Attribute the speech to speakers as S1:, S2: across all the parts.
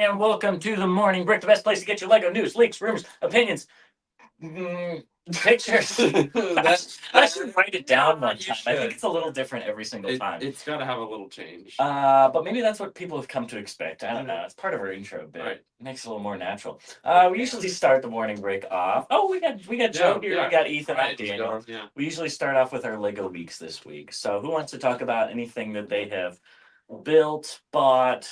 S1: and welcome to the Morning Brick, the best place to get your Lego news, leaks, rumors, opinions, pictures. I should write it down one time. I think it's a little different every single time.
S2: It's got to have a little change.
S1: But maybe that's what people have come to expect. I don't know. It's part of our intro bit.
S2: Right.
S1: It makes it a little more natural. We usually start the morning break off. Oh, we got Joe here. We got Ethan and Daniel. We usually start off with our Lego weeks this week. So who wants to talk about anything that they have built, bought,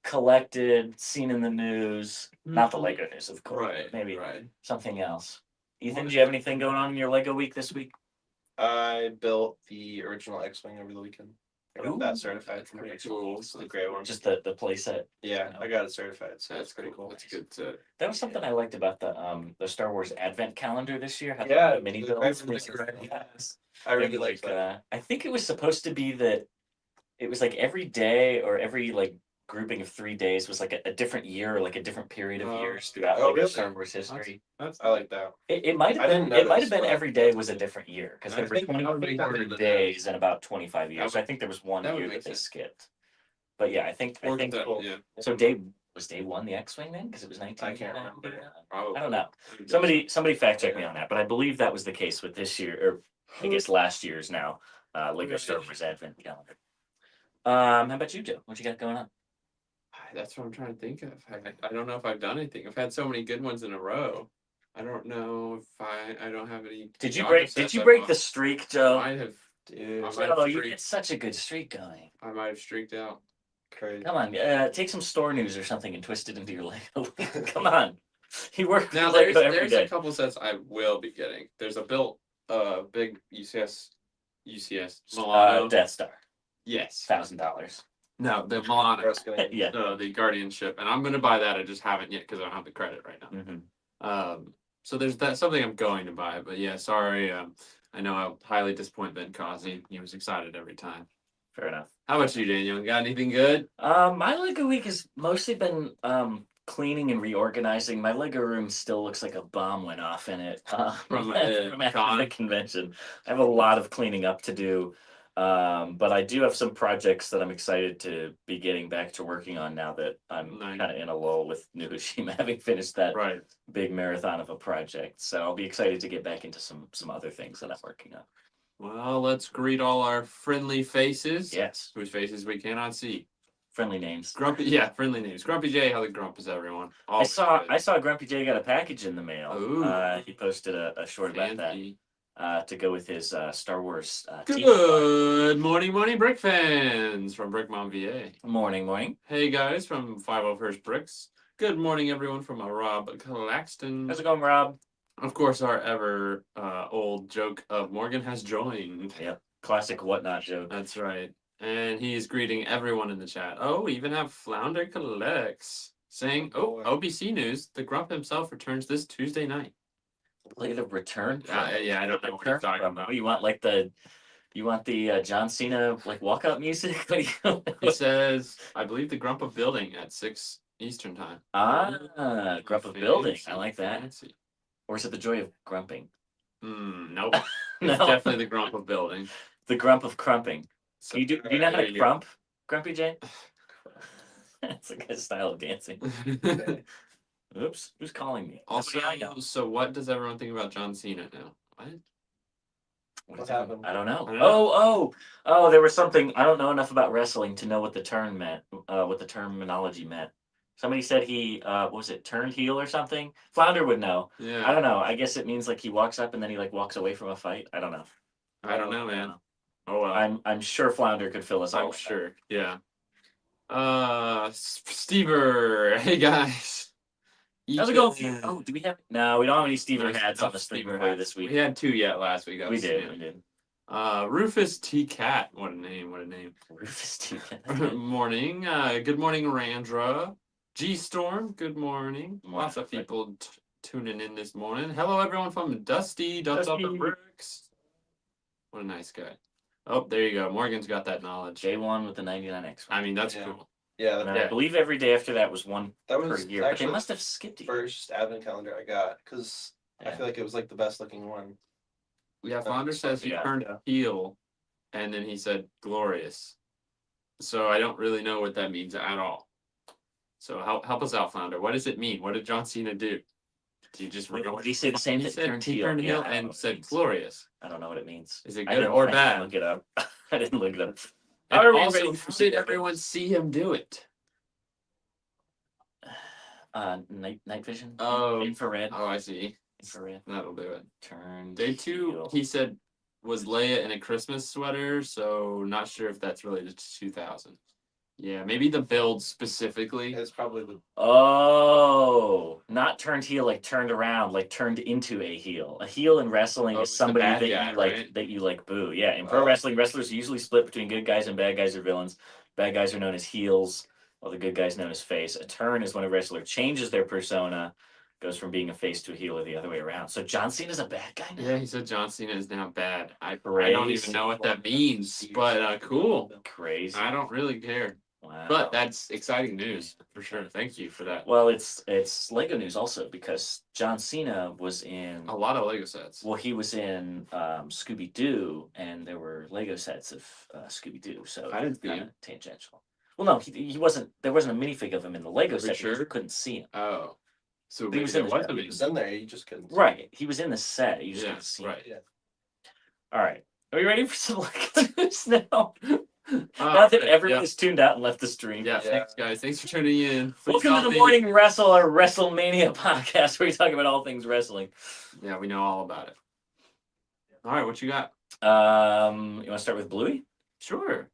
S1: collected, seen in the news? Not the Lego news, of course.
S2: Right.
S1: Maybe
S2: Right.
S1: something else. Ethan, do you have anything going on in your Lego week this week?
S3: I built the original X-Wing over the weekend. I got that certified from
S2: Pretty cool.
S3: the gray one.
S1: Just the play set.
S3: Yeah, I got it certified, so
S2: That's pretty cool. That's good to.
S1: That was something I liked about the Star Wars Advent calendar this year. Had
S3: Yeah,
S1: the mini
S3: the
S1: builds.
S3: gray one.
S1: Yes.
S3: I really
S1: And,
S3: like that.
S1: I think it was supposed to be that it was like every day or every like grouping of 3 days was like a different year or like a different period of years throughout
S3: Oh,
S1: like
S3: really?
S1: Star Wars history.
S3: I like that.
S1: It might have
S3: I
S1: been
S3: didn't
S1: it might
S3: notice,
S1: have been
S3: but-
S1: every day was a different year because
S2: I
S1: there were
S2: think that would make
S1: 24
S2: sense.
S1: days in about 25 years.
S2: That
S1: So I
S2: would-
S1: think there was one
S2: that would
S1: year
S2: make
S1: that they
S2: sense.
S1: skipped. But yeah, I think
S2: Yeah.
S1: so. Was day one the X-wing then? Because it was 19.
S3: I can't remember.
S2: Probably.
S1: I don't know. Somebody fact check me on that, but I believe that was the case with this year, or I guess last year's now Lego Star Wars Advent calendar. How about you, Joe? What you got going on?
S2: That's what I'm trying to think of. I don't know if I've done anything. I've had so many good ones in a row. I don't know if I don't have any.
S1: Did you
S2: Dodger
S1: break?
S2: sets
S1: Did you
S2: I
S1: break
S2: bought.
S1: the streak,
S2: I
S1: Joe?
S2: might have.
S3: Dude,
S2: I might
S1: Oh,
S2: have
S1: you
S2: streaked.
S1: get such a good streak going.
S2: I might have streaked out.
S3: crazy.
S1: Come on, take some store news or something and twist it into your Lego. Come on, you work
S2: Now
S1: with Lego every
S2: there's
S1: day.
S2: a couple sets I will be getting. There's a built big UCS Moana.
S1: Death Star,
S2: Yes.
S1: $1,000.
S2: No, the Moana.
S1: Yeah.
S2: The Guardian ship, and I'm gonna buy that. I just haven't yet because I don't have the credit right now.
S1: Mm-hmm.
S2: So there's that something I'm going to buy, but yeah, sorry. I know I'll highly disappoint Ben Cosby. He was excited every time.
S1: Fair enough.
S2: How about you, Daniel? Got anything good?
S1: My Lego week has mostly been cleaning and reorganizing. My Lego room still looks like a bomb went off in it
S2: From
S1: after
S2: con?
S1: the convention. I have a lot of cleaning up to do, but I do have some projects that I'm excited to be getting back to working on now that I'm
S2: Nice.
S1: kind of in a lull with New Hashima having finished that
S2: Right.
S1: big marathon of a project. So I'll be excited to get back into some other things that I'm working on.
S2: Well, let's greet all our friendly faces.
S1: Yes,
S2: Whose faces we cannot see.
S1: friendly names.
S2: Grumpy, yeah, friendly names. Grumpy J, how the grump is everyone.
S1: I saw Grumpy J got a package in the mail.
S2: Ooh.
S1: He posted a short about that
S2: Fancy.
S1: to go with his Star Wars.
S2: Good morning, Brick fans from Brick Mom VA.
S1: Morning.
S2: Hey guys from 501st Bricks. Good morning, everyone from Rob Claxton.
S1: How's it going, Rob?
S2: Of course, our ever old joke of Morgan has joined.
S1: Yep, classic whatnot joke.
S2: That's right. And he's greeting everyone in the chat. Oh, we even have Flounder Collects saying, oh, OBC news, the Grump himself returns this Tuesday night.
S1: Play the return.
S2: Yeah, I don't know what he's talking about.
S1: You want the John Cena like walkout music? What do you?
S2: He says, I believe the Grump of Building at 6 Eastern time.
S1: Grump of building. I like that.
S2: Fancy.
S1: Or is it the joy of grumping?
S2: Nope.
S1: No.
S2: It's definitely the Grump of Building.
S1: The grump of crumping.
S2: So,
S1: Do you know how
S2: there
S1: to
S2: you
S1: crump, Grumpy J? It's a good style of dancing.
S2: go.
S1: Oops, who's calling me?
S2: Also,
S1: Nobody I know.
S2: so what does everyone think about John Cena now? What?
S3: What happened?
S1: I don't know.
S2: I don't know.
S1: Oh! There was something. I don't know enough about wrestling to know what the term meant. What the terminology meant. Somebody said he what was it, turned heel or something? Flounder would know.
S2: Yeah.
S1: I don't know. I guess it means like he walks up and then he like walks away from a fight. I don't know.
S2: I don't know, man. Oh well.
S1: I'm sure Flounder could fill us all.
S2: I'm
S1: with that.
S2: sure. Yeah. Stever. Hey guys.
S1: How's it going? Oh, do we have? No, we don't have any Stever hats on the stream
S2: Stever
S1: for you
S2: hats.
S1: this week.
S2: We had 2 yet last week.
S1: We did.
S2: Rufus T. Cat. What a name.
S1: Rufus T.
S2: Morning. Good morning, Randra. G Storm. Good morning. Lots of people tuning in this morning. Hello, everyone from Dusty. Ducks Up the Bricks. What a nice guy. Oh, there you go. Morgan's got that knowledge.
S1: J1 with the 99X.
S2: I mean, that's
S3: Yeah.
S2: cool.
S3: Yeah,
S1: And I believe every day after that was one
S3: that
S1: per
S3: was
S1: year, but they
S3: actually
S1: must have skipped
S3: the
S1: it.
S3: first advent calendar I got because I
S1: Yeah.
S3: feel like it was like the best looking one.
S2: Yeah, Flounder says he
S1: Yeah.
S2: turned heel, and then he said glorious. So I don't really know what that means at all. So help us out, Flounder. What does it mean? What did John Cena do? Do you just remember?
S1: Did he say the same
S2: He
S1: thing?
S2: said he turned heel
S1: Yeah, I don't know
S2: and
S1: what it
S2: said
S1: means.
S2: glorious.
S1: I don't know what it means.
S2: Is it
S1: I
S2: good
S1: didn't-
S2: or
S1: I didn't
S2: bad?
S1: look it up. I didn't look it up.
S2: And
S1: Are we
S2: also,
S1: ready
S2: how
S1: for
S2: did
S1: some
S2: everyone see him do it?
S1: night vision?
S2: Oh,
S1: Infrared.
S2: oh, I see.
S1: Infrared.
S2: That'll do it.
S1: Turn.
S2: Day 2,
S1: heel.
S2: he said, was Leia in a Christmas sweater, so not sure if that's related to 2000. Yeah, maybe the build specifically.
S3: It's probably the
S1: Oh, not turned heel, like turned around, like turned into a heel. A heel in wrestling
S2: Oh,
S1: is
S2: it's the
S1: somebody
S2: bad
S1: that
S2: guy,
S1: you like
S2: right?
S1: that you like boo. Yeah, in pro
S3: Oh.
S1: wrestling, wrestlers are usually split between good guys and bad guys or villains. Bad guys are known as heels, while the good guys known as face. A turn is when a wrestler changes their persona, goes from being a face to a heel or the other way around. So John Cena's a bad guy now.
S2: Yeah, he said John Cena is now bad. I don't
S1: Crazy.
S2: even know what that means, but cool.
S1: Crazy.
S2: I don't really care.
S1: Wow.
S2: But that's exciting news for sure. Thank you for that.
S1: Well, it's Lego news also because John Cena was in
S2: A lot of Lego sets.
S1: Well, he was in Scooby Doo, and there were Lego sets of Scooby Doo, so
S2: I didn't see
S1: kinda
S2: him.
S1: tangential. Well, no, he wasn't. There wasn't a minifig of him in the Lego
S2: Are you
S1: set. Because
S2: sure?
S1: you couldn't see him.
S2: Oh, so
S1: He
S2: maybe
S1: was
S2: there
S1: in the
S2: was
S1: show.
S2: a
S3: he was in there. You just couldn't.
S1: Right, he was in the set. You just
S2: Yeah,
S1: couldn't see him.
S2: right.
S3: Yeah.
S1: All right, are we ready for some Lego news now?
S2: Oh,
S1: Now that
S2: right,
S1: everyone
S2: yeah.
S1: has tuned out and left the stream.
S2: Yeah,
S3: Yeah.
S2: thanks guys. Thanks for tuning in. Please
S1: Welcome to
S2: help
S1: the
S2: me.
S1: Morning Wrestle, our WrestleMania podcast, where we talk about all things wrestling.
S2: Yeah, we know all about it. All right, what you got?
S1: You want to start with Bluey?
S2: Sure.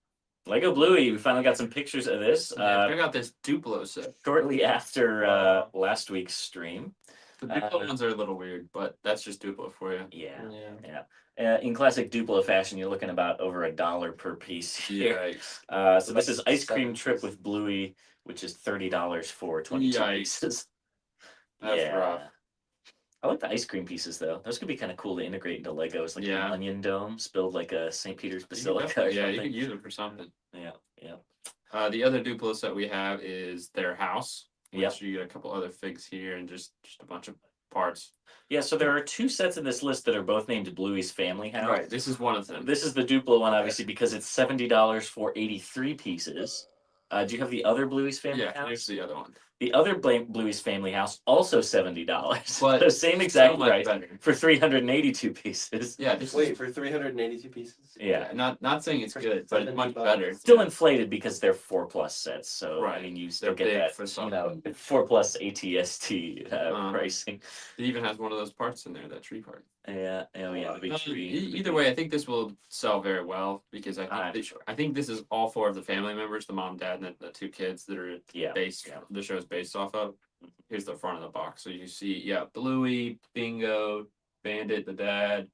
S1: Lego Bluey. We finally got some pictures of this.
S2: Yeah, check out this Duplo set.
S1: Shortly after last week's stream.
S2: The Duplo ones are a little weird, but that's just Duplo for you.
S1: Yeah,
S3: Yeah.
S1: yeah. In classic Duplo fashion, you're looking about over $1 per piece here.
S2: Yikes.
S1: So this is Ice Cream
S3: 7
S1: Trip
S3: pieces.
S1: with Bluey, which is $30 for 22
S2: Yikes.
S1: pieces.
S2: That's
S1: yeah.
S2: rough.
S1: I like the ice cream pieces though. Those could be kind of cool to integrate into Legos, like
S2: Yeah.
S1: an onion dome spilled like a St. Peter's
S2: You could
S1: Basilica or
S2: definitely-
S1: something.
S2: yeah, you could use them for something.
S1: Yeah.
S2: The other Duplo set we have is their house.
S1: Yep.
S2: Which you get a couple other figs here and just a bunch of parts.
S1: Yeah, so there are 2 sets in this list that are both named Bluey's Family House.
S2: Right, this is one of them.
S1: This is the Duplo one, obviously, because it's $70 for 83 pieces. Do you have the other Bluey's Family
S2: Yeah, here's
S1: House?
S2: the other one.
S1: The other Bluey's Family House, also $70.
S2: But
S1: the same exact
S2: so much
S1: price
S2: better.
S1: for 382 pieces.
S2: Yeah, this
S3: Wait
S2: is,
S3: for 382 pieces.
S1: Yeah.
S2: not saying it's
S3: For
S2: good, but it's much
S3: $70.
S2: better.
S1: Still inflated because they're 4+ sets, so I
S2: Right.
S1: mean you still
S2: They're
S1: get
S2: big
S1: that
S2: for some.
S1: 4+ ATST pricing.
S2: It even has one of those parts in there, that tree part.
S1: Yeah, oh yeah, the big tree.
S2: Either way, I think this will sell very well because
S1: I'm
S2: I think this is all 4 of the family members, the mom, dad, and the 2 kids that are
S1: Yeah.
S2: the show's based off of. Here's the front of the box. So you see, Bluey, Bingo, Bandit, the dad.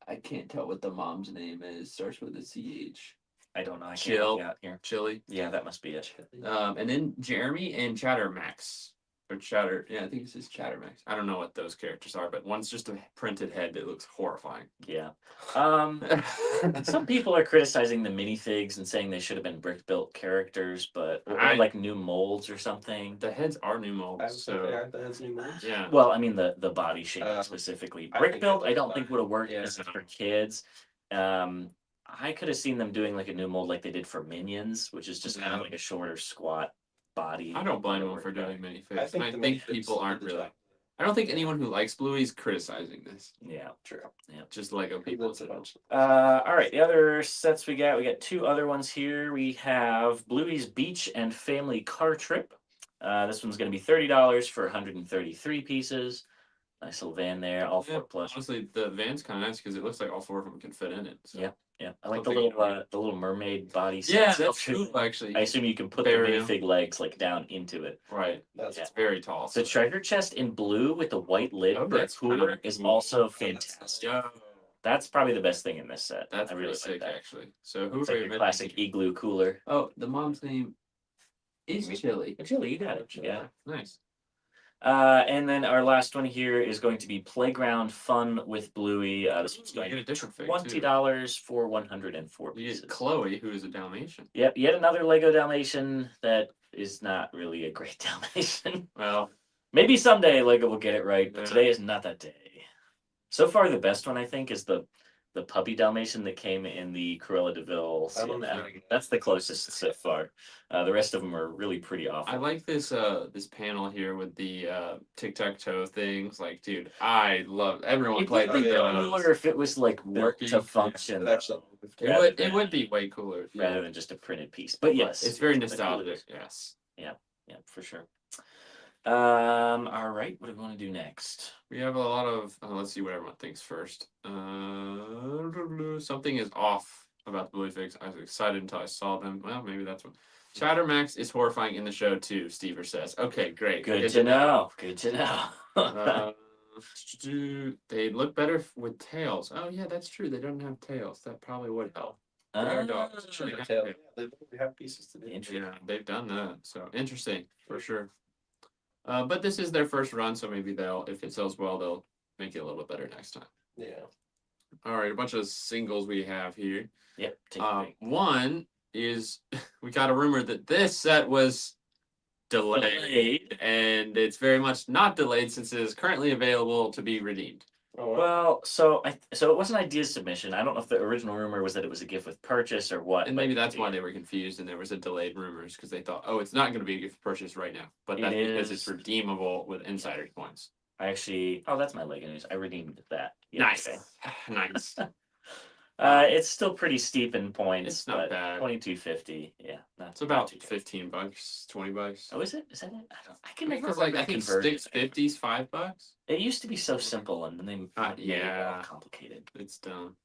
S2: I can't tell what the mom's name is. Starts with a CH.
S1: I don't know. I can't
S2: Chill.
S1: look out here.
S2: Chili.
S1: Yeah, that must be it.
S2: And then Jeremy and Chattermax. Or Chatter. Yeah, I think this is Chattermax. I don't know what those characters are, but one's just a printed head that looks horrifying.
S1: Yeah. Some people are criticizing the minifigs and saying they should have been brick built characters, but or like new molds or something.
S2: The heads are new molds, so
S3: That's new molds.
S2: yeah.
S1: Well, I mean the body shape specifically.
S3: I
S1: Brick
S3: think
S1: built,
S3: that
S1: I
S3: looks
S1: don't think
S3: fine.
S1: would have worked.
S3: Yeah.
S1: This is for kids. I could have seen them doing like a new mold like they did for Minions, which is just kind of like a shorter, squat body.
S2: I don't blame
S1: That
S2: them
S1: would
S2: for
S1: work better.
S2: doing minifigs.
S3: I think
S2: And I
S3: the
S2: think
S3: minifigs
S2: people
S3: do
S2: aren't
S3: the
S2: really.
S3: job.
S2: I don't think anyone who likes Bluey is criticizing this.
S1: Yeah.
S3: True.
S2: Just Lego people.
S3: That's a bunch.
S1: All right, the other sets we got 2 other ones here. We have Bluey's Beach and Family Car Trip. This one's going to be $30 for 133 pieces. Nice little van there, all 4+.
S2: Honestly, the van's kind of nice because it looks like all 4 of them can fit in it. So.
S1: Yeah. Yeah, I like the
S2: Something
S1: little mermaid body.
S2: Yeah,
S1: set
S2: that's
S1: sculpture.
S2: cool actually.
S1: I assume you can put
S2: Very
S1: the minifig legs like down into it.
S2: Right.
S3: That's
S2: It's very tall.
S1: The treasure chest in blue with the white lid
S2: Oh,
S1: for a
S2: that's
S1: cooler
S2: kinda
S1: is
S2: cool.
S1: also fantastic.
S2: Yeah,
S1: That's probably the best thing in this set.
S2: that's
S1: I really
S2: really
S1: like
S2: sick
S1: that.
S2: actually. So who
S1: It's
S2: are
S1: like
S2: you
S1: a
S2: missing
S1: classic
S2: here?
S1: igloo cooler.
S2: Oh, the mom's name is Chili.
S1: Chili, you got it. Yeah.
S2: Nice.
S1: And then our last one here is going to be Playground Fun with Bluey. This one's
S2: You
S1: going
S2: get a different fig too.
S1: $20 for 104
S2: You
S1: pieces.
S2: get Chloe, who is a Dalmatian.
S1: Yep, yet another Lego Dalmatian that is not really a great Dalmatian.
S2: Well,
S1: Maybe someday Lego will get it right, but
S2: Yeah.
S1: today is not that day. So far, the best one I think is the the puppy Dalmatian that came in the Cruella de Vil.
S3: That one's really good.
S1: That's the closest so far. The rest of them are really pretty awful.
S2: I like this this panel here with the tic-tac-toe things. Like, dude, I love everyone
S1: It
S2: played
S1: would
S2: with
S1: be
S2: those.
S1: cooler if it was like work
S2: They're
S1: to
S2: geeky.
S1: function,
S3: Actually,
S2: It would be way cooler.
S1: rather than just a printed piece. But yes,
S2: It's very
S1: the
S2: nostalgic.
S1: coolest.
S2: Yes.
S1: Yeah, for sure. All right, what do we want to do next?
S2: We have a lot of. Let's see what everyone thinks first. Something is off about the Bluey figs. I was excited until I saw them. Well, maybe that's what. Chattermax is horrifying in the show too. Stever says. Okay, great.
S1: Good to know. Good to know.
S2: They look better with tails. Oh yeah, that's true. They don't have tails. That probably would help. They are dogs.
S3: Should
S2: They
S3: have
S2: have
S3: tail.
S2: tails.
S3: Yeah, they have pieces to do.
S2: Yeah, they've done that. So interesting for sure. But this is their first run, so maybe if it sells well, they'll make it a little bit better next time.
S3: Yeah.
S2: All right, a bunch of singles we have here.
S1: Yep. Take a break.
S2: One is we got a rumor that this set was delayed, and it's very much not delayed since it is currently available to be redeemed.
S3: Oh, wow.
S1: Well, so it was an idea submission. I don't know if the original rumor was that it was a gift with purchase or what.
S2: And
S1: but
S2: maybe that's why they were confused and there was a delayed rumors because they thought, oh, it's not going to be a gift purchase right now. But
S1: It
S2: that's because it's
S1: is.
S2: redeemable with insider points.
S1: I actually. Oh, that's my Lego news. I redeemed that.
S2: Nice.
S1: yesterday.
S2: Nice.
S1: It's still pretty steep in points.
S2: It's not
S1: but
S2: bad.
S1: 2250. Yeah,
S2: It's about $15, $20.
S1: Oh, is it? Is that it? I can
S2: I
S1: never
S2: think it's like
S1: remember
S2: I think
S1: converting.
S2: 650's $5.
S1: It used to be so simple, and then they made it all
S2: Yeah.
S1: complicated.
S2: It's dumb.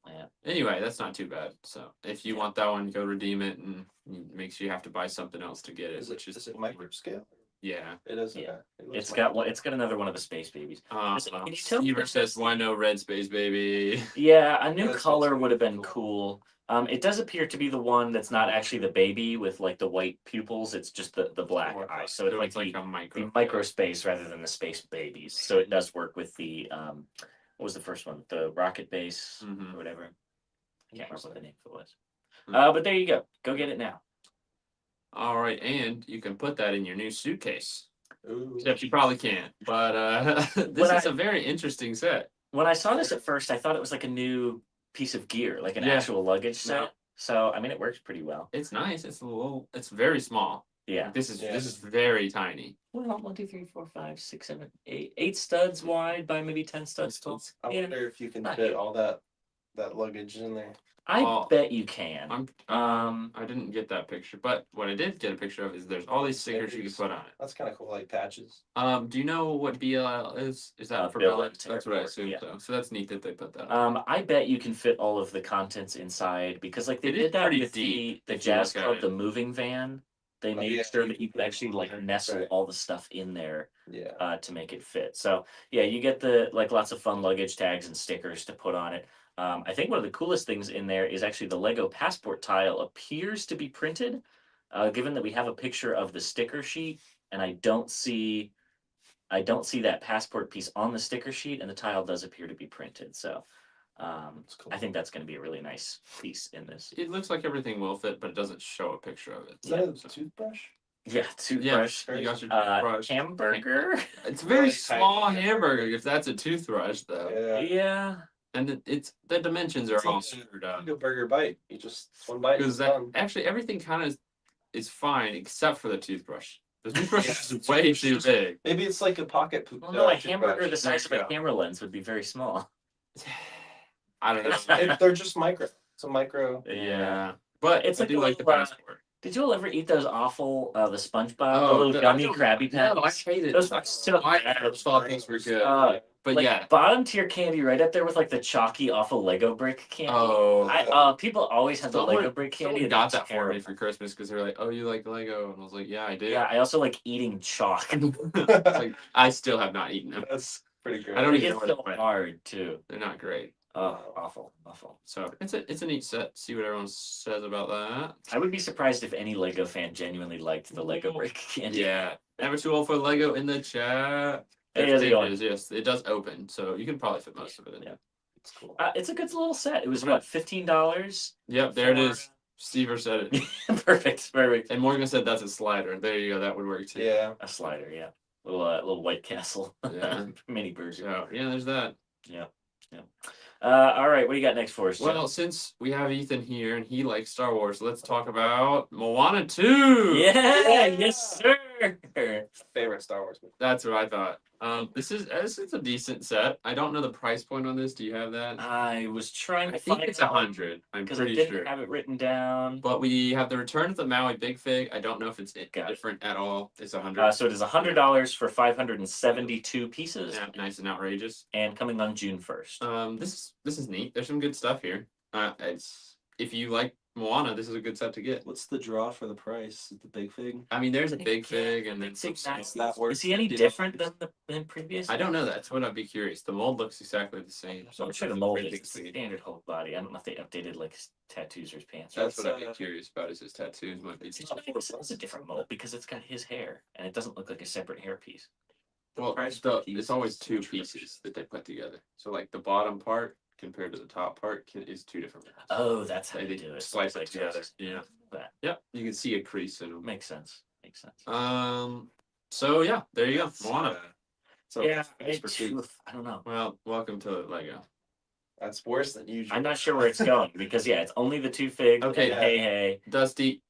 S1: Yeah.
S2: Anyway, that's not too bad. So if you want that one, go redeem it, and it makes you have to buy something else to get it,
S3: Is
S2: which is
S3: it micro scale?
S2: yeah.
S3: It is.
S1: Yeah.
S3: Okay. It looks
S1: It's
S3: like-
S1: got one. It's got another one of the space babies. Can you tell me
S2: Stever
S1: what
S2: says,
S1: this-
S2: "Why no red space, baby?"
S1: Yeah, a new
S3: That's
S1: color
S3: supposed to
S1: would have
S3: be
S1: been cool. It does appear to be the one that's not actually the baby with like the white pupils. It's just the black
S2: More
S1: eyes.
S2: like-
S1: So it's like
S2: a
S1: the
S2: micro.
S1: micro space rather than the space babies. So it does work with the what was the first one? The rocket base
S2: Mhm.
S1: or whatever. I can't remember what the name of it was.
S2: Mhm.
S1: But there you go. Go get it now.
S2: All right, and you can put that in your new suitcase.
S3: Ooh.
S2: Except you probably can't. But this
S1: When
S2: is a very interesting set.
S1: When I saw this at first, I thought it was like a new piece of gear, like an
S2: Yeah.
S1: actual luggage set.
S2: No.
S1: So I mean, it works pretty well.
S2: It's nice. It's a little. It's very small.
S1: Yeah.
S2: This is
S3: Yeah.
S2: this is very tiny.
S1: Well, 1, 2, 3, 4, 5, 6, 7, 8. 8 studs wide by maybe 10 studs tall.
S3: I
S1: Yeah.
S3: wonder if you can
S1: Not
S3: fit
S1: huge.
S3: all that luggage in there.
S1: I
S2: Well,
S1: bet you can.
S2: I didn't get that picture, but what I did get a picture of is there's all these stickers you can put on it.
S3: That's kind of cool, like patches.
S2: Do you know what BLL is? Is that for
S1: Bill
S2: Bella?
S1: and
S2: That's what I
S1: Airport,
S2: assumed.
S1: yeah.
S2: So that's neat that they put that on.
S1: I bet you can fit all of the contents inside because, like, they
S2: It is
S1: did that
S2: pretty
S1: with
S2: deep
S1: the
S2: if you
S1: Jazz
S2: look at
S1: Club,
S2: it.
S1: the moving van. They made
S3: yeah,
S1: sure
S3: you
S1: that you
S3: can
S1: could actually like
S3: right.
S1: nestle all the stuff in there
S3: Yeah.
S1: to make it fit. So yeah, you get the like lots of fun luggage tags and stickers to put on it. I think one of the coolest things in there is actually the Lego passport tile appears to be printed, given that we have a picture of the sticker sheet, and I don't see that passport piece on the sticker sheet, and the tile does appear to be printed. So
S3: cool.
S1: I think that's going to be a really nice piece in this.
S2: It looks like everything will fit, but it doesn't show a picture of it.
S3: Is that a
S2: So-
S3: toothbrush?
S1: Yeah, toothbrush,
S2: you got your toothbrush.
S1: hamburger.
S2: It's a very
S3: Really
S2: small
S3: tiny.
S2: hamburger if that's a toothbrush though.
S3: Yeah.
S1: Yeah.
S2: And it's the dimensions are
S3: It's
S2: all
S3: like
S2: screwed
S3: a
S2: up.
S3: burger bite. You just one bite.
S2: Because
S3: It's
S2: that
S3: done.
S2: actually everything kind of is fine except for the toothbrush. The toothbrush
S3: Yeah,
S2: is way too big.
S3: Maybe it's like a pocket poop.
S1: Well, no, a
S3: toothbrush.
S1: hamburger the size of
S2: There
S1: a
S2: you go.
S1: camera lens would be very small.
S2: I don't know.
S3: They're just micro. It's a micro.
S2: Yeah, but
S1: It's
S2: I
S1: like
S2: do
S1: a
S2: like the
S1: little,
S2: passport.
S1: Did you all ever eat those awful the SpongeBob, the little gummy Krabby Patties?
S2: I hate it.
S1: Those are so
S2: I
S1: bad.
S2: thought those were good. But
S1: Like
S2: yeah.
S1: bottom tier candy, right up there with like the chalky awful Lego brick candy.
S2: Oh.
S1: People always had the
S2: Someone-
S1: Lego brick candy.
S2: Someone
S1: and
S2: got
S1: it's
S2: that for me
S1: terrible.
S2: for Christmas because they were like, "Oh, you like Lego?" And I was like, "Yeah, I do."
S1: Yeah, I also like eating chalk.
S2: It's like, I still have not eaten them.
S3: That's pretty great.
S2: I don't
S1: It's
S2: even know
S1: so
S2: what they're.
S1: hard too.
S2: They're not great.
S1: Oh, awful.
S2: So it's a neat set. See what everyone says about that.
S1: I would be surprised if any Lego fan genuinely liked the Lego brick candy.
S2: Yeah. Never too old for Lego in the chat.
S1: Hey, how's it going?
S2: Yes, it does open, so you can probably fit most of it in.
S1: Yeah.
S3: It's cool.
S1: It's a good little set. It was what, $15?
S2: Yep, there it is. Stever said it.
S1: Perfect.
S2: And Morgan said that's a slider. There you go. That would work too.
S3: Yeah.
S1: A slider, yeah. Little White Castle.
S2: Yeah.
S1: Mini burger.
S2: So yeah, there's that.
S1: Yeah. All right, what do you got next for us, Joe?
S2: Well, since we have Ethan here and he likes Star Wars, let's talk about Moana 2.
S1: Yeah, yes, sir.
S3: Favorite Star Wars movie.
S2: That's what I thought. This is a decent set. I don't know the price point on this. Do you have that?
S1: I was trying to
S2: I think
S1: find
S2: it's
S1: out
S2: 100. I'm
S1: because I
S2: pretty
S1: didn't
S2: sure.
S1: have it written down.
S2: But we have the Return of the Maui Big Fig. I don't know if it's
S1: Got it.
S2: different at all. It's 100.
S1: So it is $100 for 572 pieces,
S2: Yeah, nice and outrageous.
S1: and coming on June 1st.
S2: This is neat. There's some good stuff here. It's if you like Moana, this is a good set to get.
S3: What's the draw for the price? Is the Big Fig?
S2: I mean, there's a Big Fig and then some
S1: Big Fig,
S2: small-
S1: nice.
S3: That works.
S1: Is he any different than previous?
S2: I don't know. That's what I'd be curious. The mold looks exactly the same.
S1: So I'm sure the mold is standard whole body. I don't know if they updated like his tattoos or his pants.
S2: That's what I'd be curious about. Is his tattoos might be.
S1: It's a different mold because it's got his hair and it doesn't look like a separate hairpiece.
S2: Well,
S3: price per piece
S2: it's always
S3: is
S2: two
S3: atrocious.
S2: pieces that they put together. So like the bottom part compared to the top part is two different ones.
S1: Oh, that's how
S2: They
S1: you do it.
S2: slice
S1: Like
S2: it together.
S1: this.
S2: Yeah.
S1: That
S2: Yep. You can see a crease in them.
S1: makes sense. Makes sense.
S2: So yeah, there you go. Moana.
S3: So
S1: Yeah,
S3: expertise.
S1: I don't know.
S2: Well, welcome to Lego.
S3: That's worse than usual.
S1: I'm not sure where it's going because it's only the two figs.
S2: Okay.
S1: And hey.
S2: Dusty,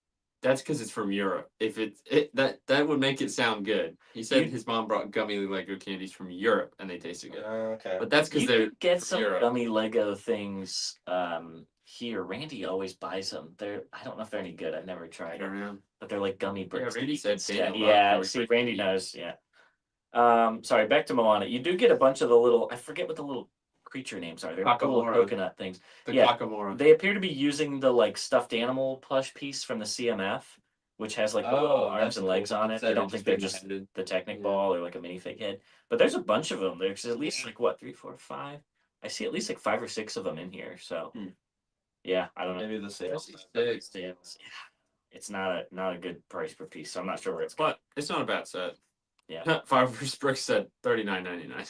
S2: that's because it's from Europe. If that would make it sound good. He said his mom brought gummy Lego candies from Europe and they tasted good.
S3: Okay.
S2: But that's because
S1: You
S2: they're
S1: can get
S2: from
S1: some
S2: Europe.
S1: gummy Lego things here. Randy always buys them. I don't know if they're any good. I've never tried them, but they're like gummy bricks.
S2: Randy said Daniel
S1: yeah.
S2: loved
S1: See,
S2: those.
S1: Randy knows. Yeah. Sorry. Back to Moana. You do get a bunch of the little. I forget what the little creature names are. They're the little
S2: Kakamora.
S1: coconut things.
S2: The
S1: Yeah.
S2: Kakamora.
S1: They appear to be using the like stuffed animal plush piece from the CMF, which has like the little arms and legs on it. I don't think they're just the Technic ball or like a minifig head. But there's a bunch of them. There's at least like what 3, 4, 5. I see at least like 5 or 6 of them in here. So yeah, I don't know.
S3: Maybe the sales.
S1: Yeah, it's not a good price per piece. So I'm not sure where it's going.
S2: But it's not a bad set.
S1: Yeah.
S2: Fireworks Brick said $39.99.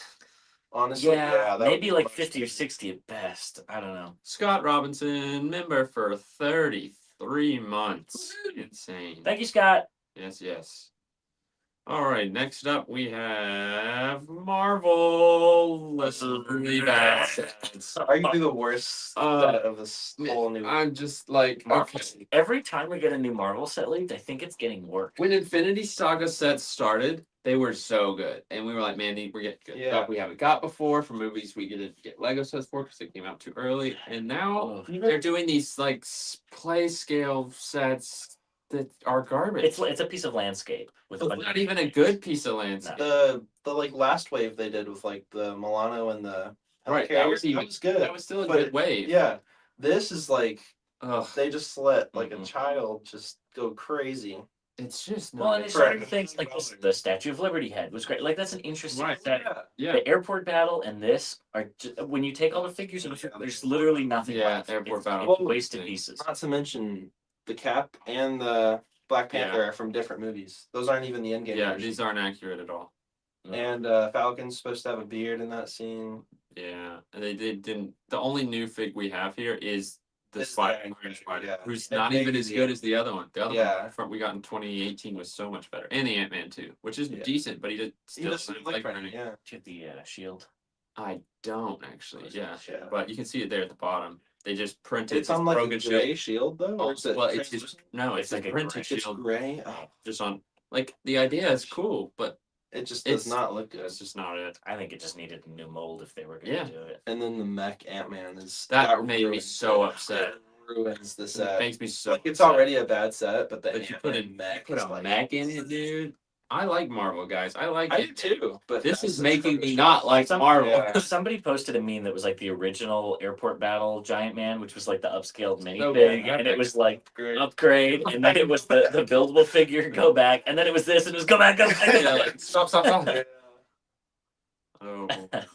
S3: Honestly,
S1: Yeah,
S3: that would
S1: maybe
S3: be
S1: like
S3: much
S1: 50 or
S3: cheaper.
S1: 60 at best. I don't know.
S2: Scott Robinson, member for 33 months. Insane.
S1: Thank you, Scott.
S2: Yes. All right, next up we have Marvel. Listen, really bad sets.
S3: Arguably the worst set of this whole new.
S2: I'm just like, okay.
S1: Every time we get a new Marvel set leaked, I think it's getting worse.
S2: When Infinity Saga sets started, they were so good, and we were like, man, we're getting good stuff we haven't got before for movies we didn't get Lego sets for because they came out too early, and now they're doing these like play scale sets that are garbage.
S1: It's a piece of landscape with
S2: It's not even a good piece of landscape.
S3: The like last wave they did with like the Milano and the
S2: Right,
S3: that was good.
S2: That was still a
S3: But
S2: good wave.
S3: Yeah, this is like
S2: Ugh,
S3: they just let like a child just go crazy.
S2: it's just
S1: Well,
S2: not.
S1: and it's certain things like this, the Statue of Liberty head was great. Like that's an interesting set.
S2: Yeah.
S1: The airport battle and this are when you take all the figures, there's literally nothing.
S2: Yeah,
S1: left.
S2: airport
S1: It's
S2: battle.
S1: wasted pieces.
S3: Not to mention the Cap and the Black Panther are from different movies. Those aren't even the Endgame.
S2: Yeah,
S3: version.
S2: these aren't accurate at all.
S3: And Falcon's supposed to have a beard in that scene.
S2: Yeah, and they didn't. The only new fig we have here is the
S3: This
S2: Spider,
S3: guy,
S2: Spider,
S3: yeah.
S2: who's
S3: And
S2: not even
S3: maybe
S2: as
S3: the
S2: good
S3: Ant-
S2: as the other one. The other
S3: Yeah.
S2: one from we got in 2018 was so much better, and the Ant-Man too, which is decent, but he
S3: He
S2: still
S3: doesn't
S2: doesn't
S3: look
S2: like
S3: right,
S2: running.
S3: yeah.
S1: To the shield.
S2: I don't actually. Yeah,
S3: Yeah.
S2: but you can see it there at the bottom. They just printed.
S3: It's on like
S2: Rogan
S3: a gray shield though, or is it
S2: well, it's
S3: translucent?
S2: no, it's
S1: like
S2: like
S1: a
S2: printed
S1: gray-
S3: It's
S2: shield,
S3: gray. Oh,
S2: just on. Like the idea is cool, but
S3: it just
S2: It's-
S3: does not look good.
S2: it's just not it.
S1: I think it just needed a new mold if they were going
S2: Yeah.
S1: to do it.
S3: And then the mech Ant-Man is
S2: That made me
S3: ruins
S2: so
S3: it.
S2: upset.
S3: It ruins the
S2: It
S3: set.
S2: makes me so.
S3: Like it's
S2: upset.
S3: already a bad set, but the
S2: But you put
S3: Ant-Man mech
S2: put
S3: is
S2: a
S3: like
S2: mech in it, dude. I like Marvel, guys. I like
S3: I
S2: it
S3: do too, but
S2: This
S3: that's
S2: is
S3: the
S2: making me
S3: garbage.
S2: not like Marvel.
S3: Yeah.
S1: Somebody posted a meme that was like the original airport battle Giant Man, which was like the upscaled minifig,
S2: So good.
S1: and it was like
S3: Great.
S1: upgrade, and then it was the buildable figure go back, and then it was this, and it was go back, go back.
S2: Yeah, like, stop.
S3: Yeah.
S2: Oh,
S3: That's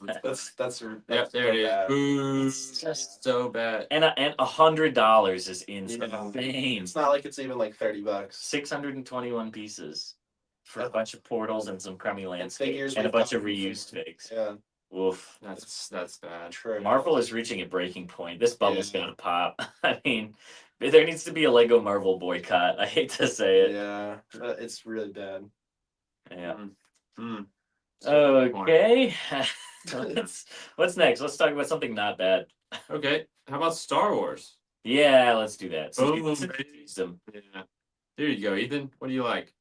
S2: yep,
S3: that's
S2: there it is.
S3: bad.
S2: Boo.
S1: It's just-
S2: So bad.
S1: And $100 is
S3: Yeah.
S1: insane.
S3: It's not like it's even like $30.
S1: 621 pieces for a bunch of portals and some crummy landscape
S3: figures
S1: and a
S3: we've
S1: bunch of
S3: gotten
S1: reused
S3: from-
S1: figs.
S3: Yeah,
S1: Oof.
S2: That's bad.
S3: true.
S1: Marvel is reaching a breaking point. This bubble's
S2: Yeah.
S1: gonna pop. I mean, there needs to be a Lego Marvel boycott. I hate to say it.
S3: Yeah, but it's really bad.
S1: Yeah.
S2: Mm.
S1: Okay. What's next? Let's talk about something not bad.
S2: Okay, how about Star Wars?
S1: Yeah, let's do that.
S2: Boom,
S1: Since we
S2: baby.
S1: used them.
S2: Yeah. There you go, Ethan. What do you like?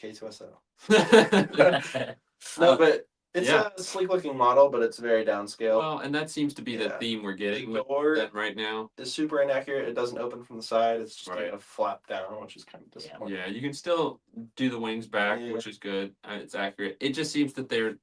S3: K2SO.
S2: Well,
S3: No, but it's
S2: yeah.
S3: a sleek looking model, but it's very downscale.
S2: and that seems to be the
S3: Yeah.
S2: theme we're getting
S3: The
S2: with
S3: door
S2: them right now.
S3: is super inaccurate. It doesn't open from the side. It's just
S2: Right.
S3: kind of flap down, which is kind of disappointing.
S2: Yeah, you can still do the wings back,
S3: Yeah.
S2: which is good. It's accurate. It just seems that they're,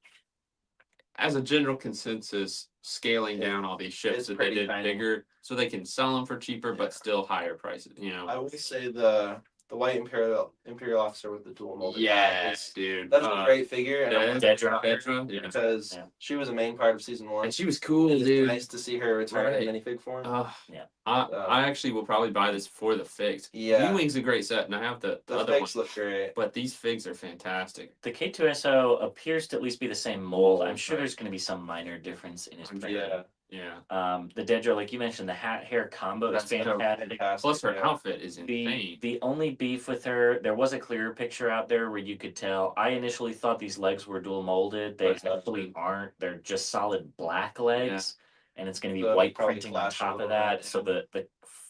S2: as a general consensus, scaling down all these ships
S3: it's
S2: that they
S3: pretty
S2: did
S3: tiny.
S2: bigger, so they can sell them for cheaper, but still higher prices.
S3: I would say the white imperial officer with the dual molded
S2: Yes, dude.
S3: That's a great figure, and I'm
S1: Dedra.
S2: Dedra, yeah.
S3: because
S1: Yeah.
S3: she was a main part of season 1.
S2: And she was cool,
S3: It's
S2: dude.
S3: nice to see her return
S2: Right.
S3: in minifig form.
S1: Yeah.
S2: I actually will probably buy this for the figs.
S3: Yeah.
S2: V-Wing's a great set, and I have the
S3: The
S2: other
S3: figs
S2: one.
S3: look great.
S2: But these figs are fantastic.
S1: The K2SO appears to at least be the same mold. I'm sure
S2: Right.
S1: there's going to be some minor difference in his printing.
S3: Yeah.
S2: Yeah.
S1: The Dedra, like you mentioned, the hat hair combo is
S3: That's so
S1: fantastic.
S2: Plus, her
S3: yeah.
S2: outfit is insane.
S1: The only beef with her, there was a clearer picture out there where you could tell. I initially thought these legs were dual molded. They
S2: Right.
S1: actually aren't. They're just solid black legs, and it's going to be
S3: So
S1: white
S3: probably
S1: printing on
S3: flash a
S1: top of
S3: little
S1: that.
S3: bit,
S1: So the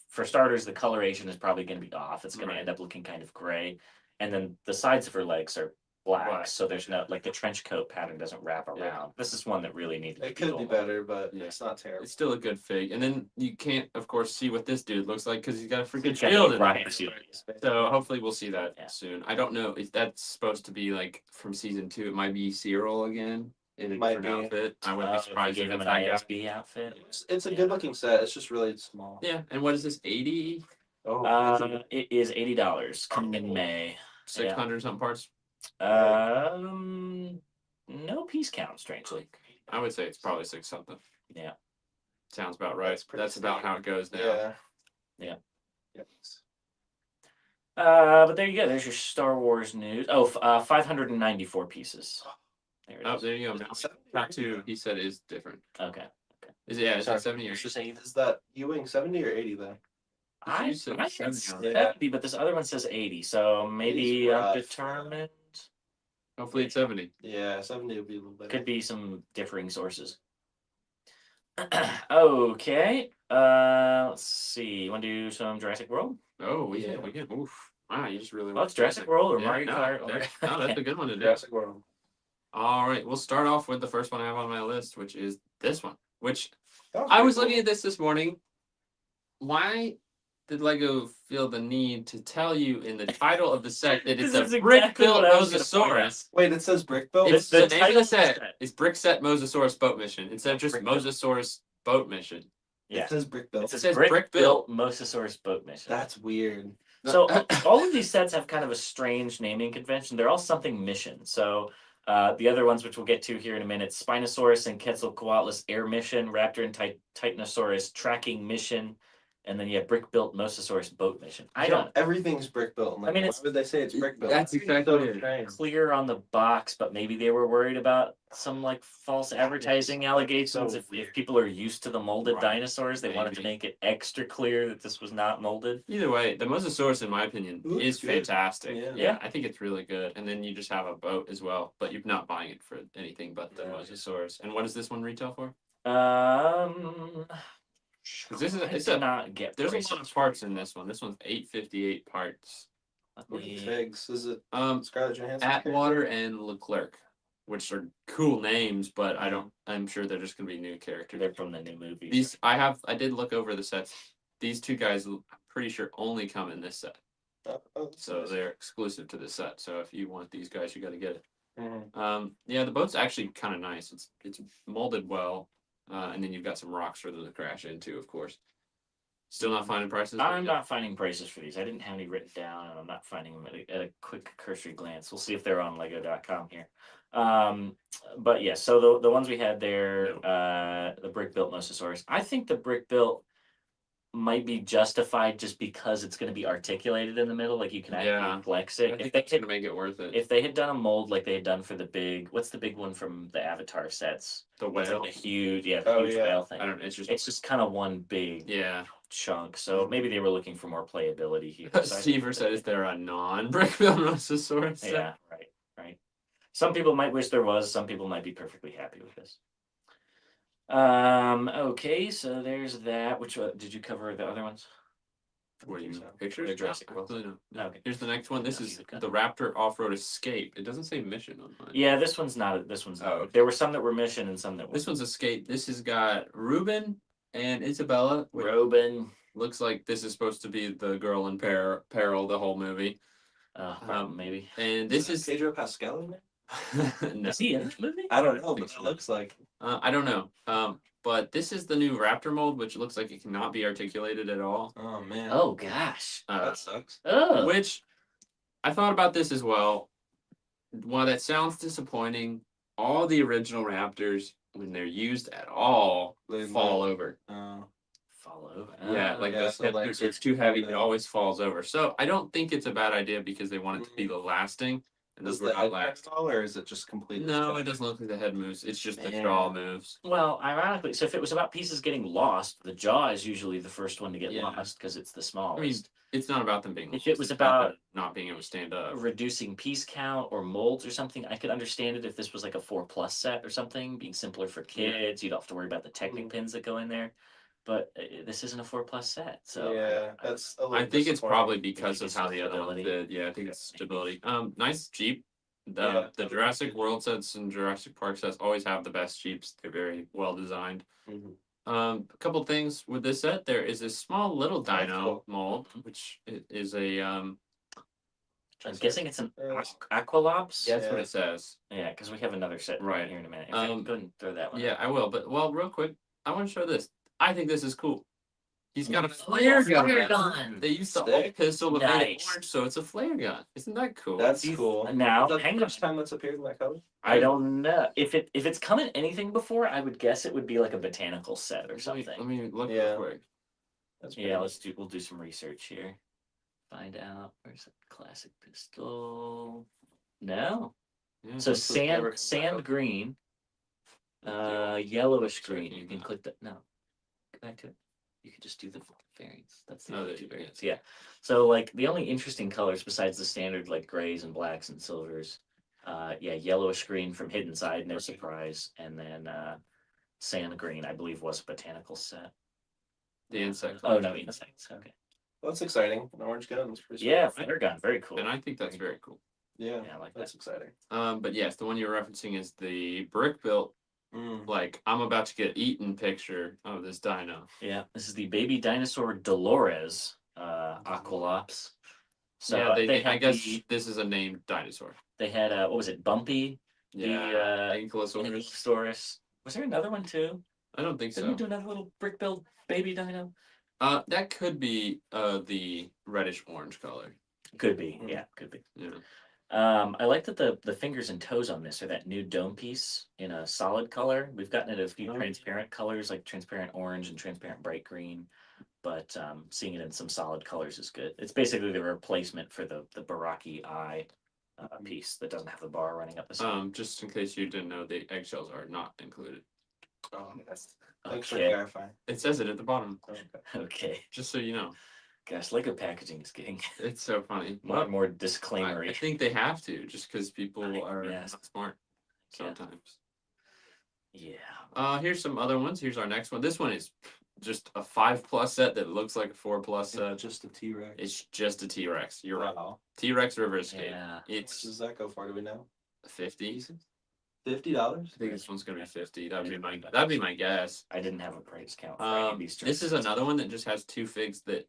S1: for starters, the coloration is probably going to be off. It's going to
S2: Right.
S1: end up looking kind of gray, and then the sides of her legs are black.
S2: Black.
S1: So there's no like the trench coat pattern doesn't wrap around.
S3: Yeah.
S1: This is one that really needed.
S3: It could be better, but it's not terrible.
S2: It's still a good fig. And then you can't, of course, see what this dude looks like because he's got a freaking
S1: He's got
S2: shield
S1: the
S2: in
S1: riot
S2: it.
S1: shield.
S2: So hopefully we'll see that
S1: Yeah.
S2: soon. I don't know if that's supposed to be like from season 2. It might be Cyril again in a
S3: Might
S2: different
S3: be.
S2: outfit. I wouldn't be
S1: If they
S2: surprised
S1: gave
S2: if
S1: him
S2: it's
S1: an
S2: that guy.
S1: ISB outfit.
S3: It's a
S1: Yeah.
S3: good looking set. It's just really small.
S2: Yeah. And what is this? 80?
S1: It is $80 coming in May.
S2: 600 something parts?
S1: No piece count, strangely.
S2: I would say it's probably 6 something.
S1: Yeah.
S2: Sounds about right. That's about
S3: steep.
S2: how it goes now.
S3: Yeah.
S1: Yeah.
S3: Yep.
S1: But there you go. There's your Star Wars news. 594 pieces. There it
S2: Oh,
S1: is.
S2: there you go. Tattoo, he said, is different.
S1: Okay.
S2: Is it? Yeah, it's
S3: Sorry.
S2: like 70 or
S3: Is that U-wing 70 or 80 then?
S1: I
S2: You said
S1: said
S2: 70.
S1: 70, but this other one says 80, so maybe
S3: 80's rough.
S1: undetermined.
S2: Hopefully it's 70.
S3: Yeah, 70 would be a little better.
S1: Could be some differing sources. Okay. Let's see. You want to do some Jurassic World?
S2: Oh, we
S3: Yeah.
S2: can. Oof. Wow, you just really
S1: Oh, it's Jurassic World or Mario Kart.
S2: No, that's a good one to do.
S3: Jurassic World.
S2: All right, we'll start off with the first one I have on my list, which is this one. Which
S3: That
S2: I
S3: pretty
S2: was
S3: cool.
S2: looking at this morning. Why did Lego feel the need to tell you in the title of the set that it's
S1: This is
S2: a
S1: exactly
S2: brick-built
S1: what I was gonna point out.
S2: Mosasaurus?
S3: Wait, it says brick built?
S2: It's
S1: The
S2: the name of
S1: title
S2: the
S1: of the
S2: set
S1: set.
S2: is Brick Set Mosasaurus Boat Mission instead of just
S3: Brick built.
S2: Mosasaurus Boat Mission.
S1: Yeah.
S3: It says brick built.
S1: It says
S2: says
S1: brick
S2: brick
S1: built Mosasaurus boat mission.
S3: That's weird.
S1: So all of these sets have kind of a strange naming convention. They're all something mission. So the other ones, which we'll get to here in a minute, Spinosaurus and Quetzalcoatlus air mission, Raptor and Titanosaurus tracking mission, and then you have brick built Mosasaurus boat mission. I don't
S3: Everything's brick built.
S1: I mean,
S3: why
S1: it's-
S3: would they say it's brick built?
S2: That's exactly it.
S3: strange.
S1: clear on the box, but maybe they were worried about some like false advertising allegations.
S3: so
S1: If people are used to the molded
S2: Right.
S1: dinosaurs, they wanted to
S2: Maybe.
S1: make it extra clear that this was not molded.
S2: Either way, the Mosasaurus, in my opinion,
S3: Looks
S2: is
S3: good.
S2: fantastic.
S3: Yeah.
S2: Yeah, I think it's really good. And then you just have a boat as well, but you're not buying it for anything but the
S3: Yeah.
S2: Mosasaurus. And what does this one retail for? Because this is
S1: I
S2: it's
S1: did
S2: a
S1: not get.
S2: there's a
S1: prices
S2: lot of
S1: for
S2: parts
S1: these.
S2: in this one. This one's 858 parts.
S1: Let
S3: What are the
S1: me-
S3: figs? Is it
S2: Um,
S3: Scarlett Johansson?
S2: Atwater and Leclerc, which are cool names, but I'm sure they're just gonna be new characters.
S1: They're from the new movie.
S2: These I did look over the sets. These two guys, I'm pretty sure, only come in this set, so they're exclusive to this set. So if you want these guys, you got to get it. Yeah, the boat's actually kind of nice. It's molded well, and then you've got some rocks for them to crash into, of course. Still not finding prices.
S1: I'm not finding prices for these. I didn't have any written down, and I'm not finding them at a quick cursory glance. We'll see if they're on Lego.com here. But yeah, so the ones we had there, the brick built Mosasaurus. I think the brick built might be justified just because it's going to be articulated in the middle, like you can actually
S2: Yeah.
S1: flex
S2: I
S1: it.
S2: think that's gonna make it worth it.
S1: If they had done a mold like they had done for the big, what's the big one from the Avatar sets?
S2: The
S1: It's
S2: whale.
S1: like a huge, huge
S3: yeah.
S1: whale thing.
S2: I don't know. It's just
S1: It's just kind of one big
S2: yeah.
S1: chunk. So maybe they were looking for more playability here. So I think
S2: Stever said, "Is there a non-brick built Mosasaurus?"
S1: Yeah, right. Some people might wish there was. Some people might be perfectly happy with this. Okay, so there's that. Which did you cover the other ones?
S2: What do you mean?
S3: So,
S2: Pictures?
S3: like Jurassic
S2: No,
S3: World.
S2: absolutely no.
S1: Okay.
S2: Here's the next one. This
S1: No,
S2: is
S1: you've got
S2: the Raptor Off-Road Escape. It doesn't say mission on mine.
S1: Yeah, this one's not. This one's not.
S2: Oh, okay.
S1: There were some that were mission and some that were.
S2: This one's Escape. This has got Ruben and Isabella. Which
S1: Robin.
S2: looks like this is supposed to be the girl in peril the whole movie.
S1: Maybe.
S2: And this is
S3: Pedro Pascal in there?
S2: no.
S1: Is he in this movie?
S3: I don't know, but it looks like.
S2: I don't know. But this is the new Raptor mold, which looks like it cannot be articulated at all.
S3: Oh man.
S1: Oh gosh.
S3: That sucks.
S1: Oh.
S2: Which I thought about this as well. While that sounds disappointing, all the original Raptors, when they're used at all,
S3: They
S2: fall
S3: might.
S2: over.
S1: Follow.
S2: Yeah, like
S3: yeah,
S2: the
S3: so, like,
S2: it's too heavy, it always falls over. So I don't think it's a bad idea because they want it to be the lasting. And
S3: Does
S2: those were
S3: the
S2: not
S3: head
S2: last.
S3: fall, or is it just completely?
S2: No,
S3: stuck?
S2: it doesn't look like the head moves. It's just the
S3: Man.
S2: jaw moves.
S1: Well, ironically, so if it was about pieces getting lost, the jaw is usually the first one to get
S2: Yeah.
S1: lost because it's the smallest.
S2: It's not about them being.
S1: If
S2: lost,
S1: it was
S2: it's
S1: about
S2: them not being able to stand up.
S1: reducing piece count or molds or something, I could understand it if this was like a 4+ set or something, being simpler for kids. You don't have to worry about the Technic pins that go in there. But this isn't a 4+ set, so
S3: yeah, that's. A
S2: I
S3: little
S2: think it's
S3: disappointing.
S2: probably because of
S1: it's
S2: how the other one
S1: stability.
S2: did. Yeah, I think it's stability. Nice Jeep.
S3: Yeah.
S2: The Jurassic World sets and Jurassic Park sets always have the best Jeeps. They're very well designed.
S3: Mhm.
S2: A couple things with this set. There is a small little
S3: That's
S2: dino
S3: cool.
S2: mold, which is a
S1: I'm guessing it's an
S3: Uh,
S1: Aqualops.
S2: yeah, that's what
S3: Yeah.
S2: it says.
S1: Yeah, because we have another set
S2: Right.
S1: here in a minute. In fact,
S2: Um,
S1: go ahead and throw that one.
S2: Yeah, I will. But well, real quick, I want to show this. I think this is cool. He's got a
S1: Flare
S2: flare gun.
S1: gun.
S2: They used the
S3: Stick?
S2: old pistol, but made it
S1: Nice.
S2: orange, so it's a flare gun. Isn't that cool?
S3: That's
S1: These-
S3: cool.
S1: now,
S3: Is that
S1: hang
S3: the first
S1: on.
S3: time that's appeared in that color?
S1: I don't know if it's come in anything before. I would guess it would be like a botanical set or
S2: Let
S1: something.
S2: me look
S3: Yeah.
S2: real quick.
S3: That's
S1: Yeah,
S3: pretty-
S1: we'll do some research here. Find out where's the classic pistol. No.
S2: Yeah,
S1: So
S2: that's what-
S3: never
S1: sand
S3: come back up.
S1: green, yellowish green. You can click that. No, go back to it. You could just do the variants. That's the
S2: Oh,
S1: other
S2: there
S1: two
S2: you go.
S1: variants. Yeah. So like the only interesting colors besides the standard like grays and blacks and silvers, yellowish green from Hidden Side, no surprise, and then sand green, I believe, was a botanical set.
S2: The insect.
S1: Oh no, insects. Okay.
S3: Well, that's exciting. An orange gun. That's pretty.
S1: Yeah,
S3: sweet.
S1: flare gun, very cool.
S2: And I think that's very cool.
S3: Yeah.
S1: Yeah, I like
S3: That's
S1: that.
S3: exciting.
S2: But yes, the one you're referencing is the brick built, like I'm about to get eaten picture of this dino.
S1: Yeah, this is the baby dinosaur Dolores, Aqualops. So
S2: yeah,
S1: they
S2: I
S1: had
S2: guess this is a named dinosaur.
S1: they had what was it, Bumpy?
S2: Yeah, Ankylosaurus.
S1: Ankylosaurus. Was there another one too?
S2: I don't think
S1: Didn't
S2: so.
S1: we do another little brick built baby dino?
S2: That could be the reddish orange color.
S1: Could be,
S3: Mm.
S1: yeah, could be.
S2: Yeah.
S1: I like that the fingers and toes on this are that new dome piece in a solid color. We've gotten it a few
S3: Oh.
S1: transparent colors like transparent orange and transparent bright green, but seeing it in some solid colors is good. It's basically the replacement for the Baraki eye piece that doesn't have the bar running up the side.
S2: Just in case you didn't know, the eggshells are not included.
S3: Oh, that's. Thanks for
S1: Okay.
S3: clarifying.
S2: It says it at the bottom,
S3: Okay.
S1: Okay.
S2: just so you know.
S1: Gosh, Lego packaging is getting
S2: It's so funny.
S1: more and more
S2: I
S1: disclaimery.
S2: think they have to, just because people are
S1: Yes.
S2: not smart
S1: Yeah.
S2: sometimes.
S1: Yeah.
S2: Here's some other ones. Here's our next one. This one is just a 5+ set that looks like a 4+ set.
S3: Just a T-Rex.
S2: It's just a T-Rex. You're right.
S3: Wow.
S2: T-Rex River Escape.
S1: Yeah.
S3: How much
S2: It's
S3: does that go for? Do we know?
S2: 50.
S3: $50.
S2: I think this one's gonna be 50. That'd be my guess.
S1: I didn't have a price count for any of these.
S2: This is
S1: choices.
S2: another one that just has 2 figs that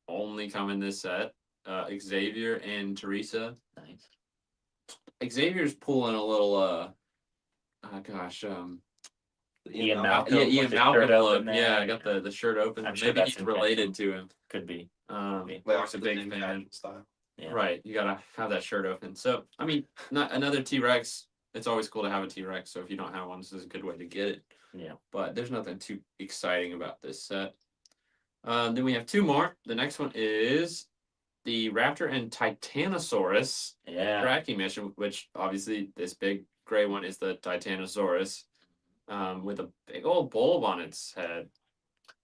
S2: only come in this set. Xavier and Teresa.
S1: Nice.
S2: Xavier's pulling a little
S1: Ian
S3: Malcolm.
S1: Malcolm.
S2: yeah,
S1: with
S2: Ian
S1: the
S2: Malcolm
S1: shirt
S2: look.
S1: open
S2: Yeah,
S1: there.
S2: I got the shirt open.
S1: I'm sure
S2: Maybe
S1: that's
S2: he's related
S1: intentional.
S2: to him.
S1: Could be.
S3: Like
S2: Mark's a
S3: the
S2: big
S3: big
S2: fan.
S3: fashion style.
S1: Yeah.
S2: Right, you gotta have that shirt open. So, I mean, not another T-Rex. It's always cool to have a T-Rex. So if you don't have one, this is a good way to get it.
S1: Yeah.
S2: But there's nothing too exciting about this set. Then we have 2 more. The next one is the Raptor and Titanosaurus
S1: Yeah.
S2: tracking mission, which obviously this big gray one is the Titanosaurus, with a big old bulb on its head.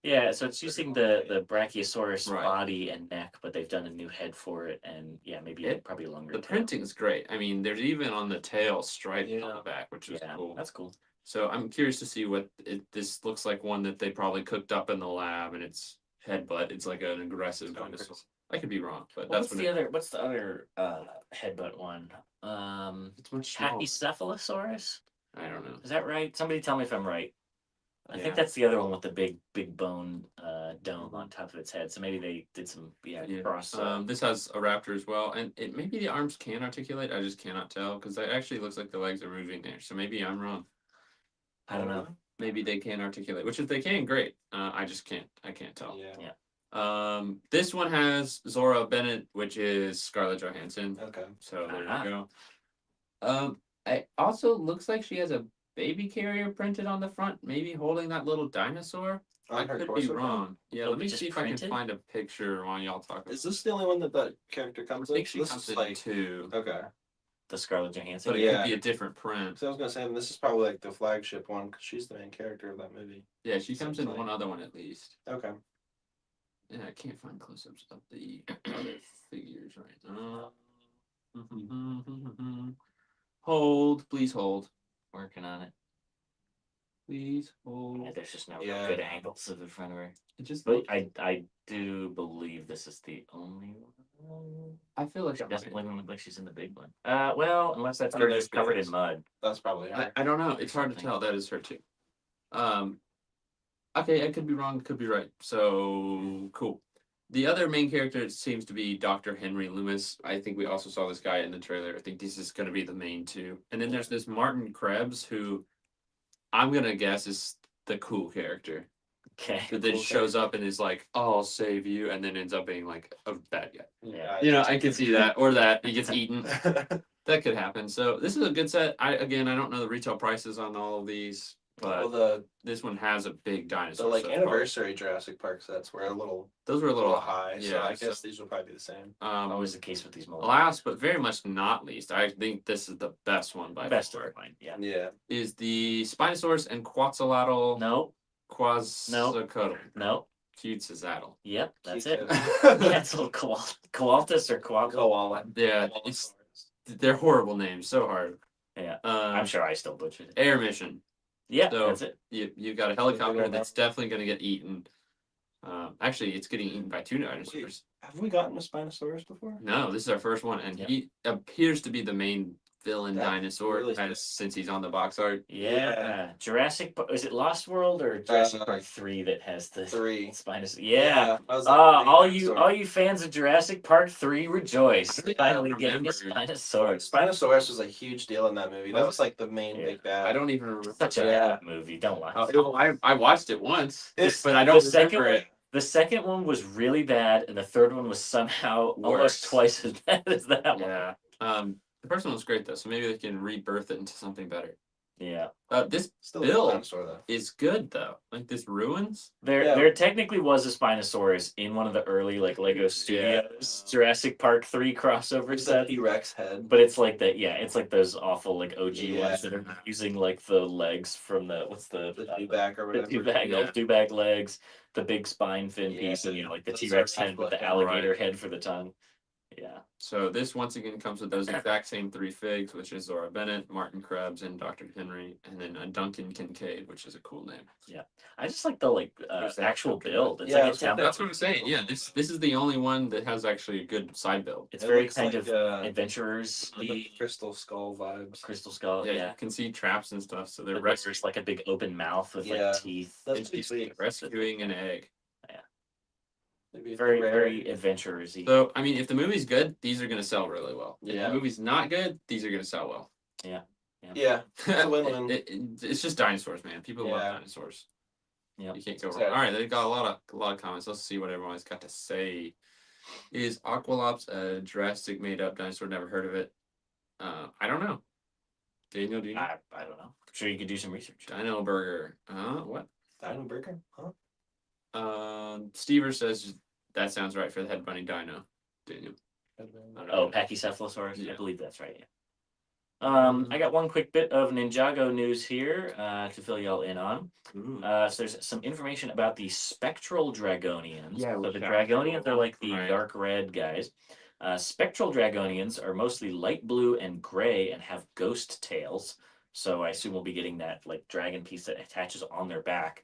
S1: Yeah. So it's using the Brachiosaurus
S2: Right.
S1: body and neck but they've done a new head for it, and yeah, maybe probably a longer.
S2: The
S1: tail.
S2: printing's great. I mean, there's even on the tail stripes on
S3: Yeah.
S2: the back, which is
S1: Yeah,
S2: cool.
S1: that's cool.
S2: So I'm curious to see what this looks like. One that they probably cooked up in the lab, and it's headbutt. It's like an aggressive dinosaur. I could be wrong, but
S1: Well,
S2: that's
S1: what's the other headbutt one?
S2: It's much smaller.
S1: Pachycephalosaurus.
S2: I don't know.
S1: Is that right? Somebody tell me if I'm right. I think
S2: Yeah.
S1: that's the other one with the big bone dome on top of its head. So maybe they did some cross.
S2: This has a raptor as well, and maybe the arms can articulate. I just cannot tell because it actually looks like the legs are moving there. So maybe I'm wrong.
S1: I don't know.
S2: Maybe they can articulate, which if they can, great. I just can't. I can't tell.
S3: Yeah.
S2: This one has Zora Bennett, which is Scarlett Johansson.
S3: Okay.
S2: So there you go. It also looks like she has a baby carrier printed on the front, maybe holding that little dinosaur. I could be
S3: torso
S2: wrong. Yeah,
S1: Oh,
S2: let me
S1: just
S2: see if I
S1: printed?
S2: can find a picture while y'all talk.
S3: Is this the only one that character comes
S2: I
S3: in?
S2: think she
S3: This
S2: comes
S3: is
S2: in two,
S3: Okay.
S1: The Scarlett Johansson.
S2: but it
S3: Yeah.
S2: could be a different print.
S3: So I was gonna say this is probably like the flagship one because she's the main character of that movie.
S2: Yeah, she comes in
S3: Seems
S2: one
S3: like-
S2: other one at least.
S3: Okay.
S2: Yeah, I can't find close-ups of the other figures right now. Hold, please hold.
S1: Working on it.
S2: Please
S1: Yeah,
S2: hold.
S1: there's just no
S3: Yeah.
S1: good angles of in front of her.
S2: It just
S1: But
S2: looks,
S1: I do believe this is the only one.
S2: I feel like
S1: She
S2: I'm
S1: doesn't
S2: right.
S1: even look like she's in the big one. Well, unless that's
S3: I
S1: her
S3: mean,
S1: just
S3: there's
S1: covered in
S3: videos.
S1: mud.
S3: That's probably her.
S2: I don't know. It's hard to
S1: Something.
S2: tell. That is her too. Okay, I could be wrong. Could be right. So cool. The other main character seems to be Dr. Henry Loomis. I think we also saw this guy in the trailer. I think this is going to be the main two. And then there's this Martin Krebs, who I'm going to guess is the cool character.
S1: Okay.
S2: Who then
S3: Cool
S2: shows up and is like, oh, I'll save you, and then ends up being like a bad guy.
S1: Yeah.
S2: You know, I can see that. Or that he gets eaten. That could happen. So this is a good set. I don't know the retail prices on all of these, but
S3: Well,
S2: this one has a big
S3: the
S2: dinosaur.
S3: like
S2: so it's probably-
S3: anniversary Jurassic Park sets were a little
S2: those were a little
S3: high.
S2: Yeah,
S3: So I guess these will probably be the same.
S1: Always the case with these molds.
S2: Last but very much not least, I think this is the best one by
S1: Best
S2: far.
S1: of mine. Yeah.
S3: Yeah.
S2: Is the Spinosaurus and Quetzalcoatl
S1: No.
S2: Quetzalcoatl.
S1: No.
S2: Quetzalcoatl.
S1: Yep. That's
S3: Cute
S1: it.
S3: kid.
S1: Yeah, it's a little Koaltus or Koala.
S3: Koala.
S2: Yeah, they're horrible names. So hard.
S1: Yeah. I'm sure I still butchered it.
S2: Air mission.
S1: Yeah,
S2: So-
S1: that's it.
S2: You got a helicopter that's definitely going to get eaten. Actually, it's getting eaten by two dinosaurs.
S3: Have we gotten a Spinosaurus before?
S2: No, this is our first one, and
S1: Yep.
S2: he appears to be the main villain
S3: That's
S2: dinosaur
S3: really
S2: since he's on the box art.
S1: Yeah. Jurassic. Is it Lost World or Jurassic Park 3 that has the
S3: 3.
S1: Spinosaurus? Yeah.
S3: I was like, big dinosaur.
S1: All you fans of Jurassic Park 3 rejoice.
S2: I don't
S1: Finally getting a
S2: remember.
S1: Spinosaurus.
S3: Spinosaurus was a huge deal in that movie. That was like the main
S1: Yeah.
S3: big bad.
S2: I don't even remember.
S1: Such a
S3: Yeah.
S1: bad movie. Don't lie.
S2: I watched it once,
S3: It's-
S2: but I don't
S1: the second
S2: remember
S1: one,
S2: it.
S1: the second one was really bad, and the third one was somehow
S2: Worse.
S1: almost twice as bad as that one.
S2: Yeah. The first one was great though, so maybe they can rebirth it into something better.
S1: Yeah.
S2: This
S3: Still
S2: Bill.
S3: a dinosaur though.
S2: is good though. Like this ruins.
S3: Yeah.
S1: There technically was a Spinosaurus in one of the early like Lego Studios Jurassic Park 3 crossover
S3: It's the
S1: sets.
S3: T-Rex head.
S1: But it's like that, yeah. It's like those awful like OG
S3: Yeah.
S1: ones that are using like the legs from the
S3: The two-back or
S1: the
S3: whatever.
S1: two-bag,
S2: Yeah.
S1: two-bag legs, the big spine fin
S3: Yeah,
S1: piece, and like the
S3: those
S1: T-Rex
S3: are
S1: head with the
S3: tough,
S1: alligator head for the tongue. Yeah.
S2: So this once again comes with those exact same three figs, which is Zora Bennett, Martin Krebs, and Dr. Henry, and then a Duncan Kincaid, which is a cool name.
S1: I just like the
S3: Who's that?
S1: actual build. It's
S3: Yeah,
S1: like a
S3: that's what
S1: template.
S2: That's what I'm saying. Yeah, this is the only one that has actually a good side build.
S1: It's
S3: It
S1: very
S3: looks
S1: kind
S3: like,
S1: of adventurers.
S3: the Crystal Skull vibes.
S1: Crystal Skull.
S2: Yeah,
S1: Yeah.
S2: you can see traps and stuff. So they're
S1: But there's like a big open mouth with
S3: Yeah.
S1: like teeth.
S3: That's
S2: it's
S3: pretty sweet.
S2: rescuing an egg.
S3: Maybe
S1: Very,
S3: rare.
S1: very adventurous-y.
S2: So I mean, if the movie's good, these are gonna sell really well. If
S3: Yeah.
S2: the movie's not good, these are gonna sell well.
S3: Yeah, it's a win-win.
S2: It's just dinosaurs, man. People love
S3: Yeah.
S2: dinosaurs.
S1: Yep.
S2: You can't go wrong.
S3: Exactly.
S2: All right, they've got a lot of comments. Let's see what everyone's got to say. Is Aqualops a Jurassic made-up dinosaur? Never heard of it. I don't know. Daniel, do you know?
S1: I don't know. I'm sure you could do some research.
S2: Dino Burger. What?
S3: Dino Burger? Huh?
S2: Stever says that sounds right for the head bunny dino. Daniel. I don't
S1: Oh,
S2: know.
S1: Pachycephalosaurus.
S2: Yeah.
S1: I believe that's right. Yeah. I got one quick bit of Ninjago news here to fill y'all in on. So there's some information about the spectral dragonians.
S2: Yeah,
S1: so the
S2: yeah.
S1: dragonians are like the
S2: Right.
S1: dark red guys. Spectral dragonians are mostly light blue and gray and have ghost tails. So I assume we'll be getting that like dragon piece that attaches on their back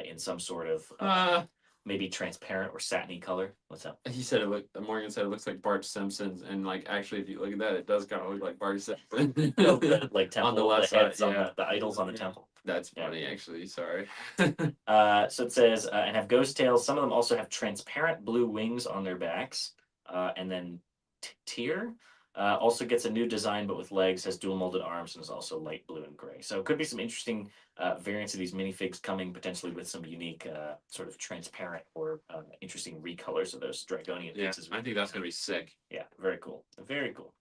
S1: in some sort of maybe transparent or satiny color. What's up?
S2: He said Morgan said it looks like Bart Simpson's, and like actually, if you look at that, it does kind of look like Bart Simpson.
S1: Like temple,
S2: on the left
S1: heads
S2: side,
S1: on
S2: yeah.
S1: the idols on the temple.
S2: That's funny, actually. Sorry.
S1: So it says, and have ghost tails. Some of them also have transparent blue wings on their backs. And then Tyr also gets a new design, but with legs, has dual molded arms, and is also light blue and gray. So it could be some interesting variants of these minifigs coming, potentially with some unique sort of transparent or interesting recolors of those Dragonian
S2: Yeah,
S1: pieces.
S2: I think that's gonna be sick.
S1: Yeah, very cool. Very cool.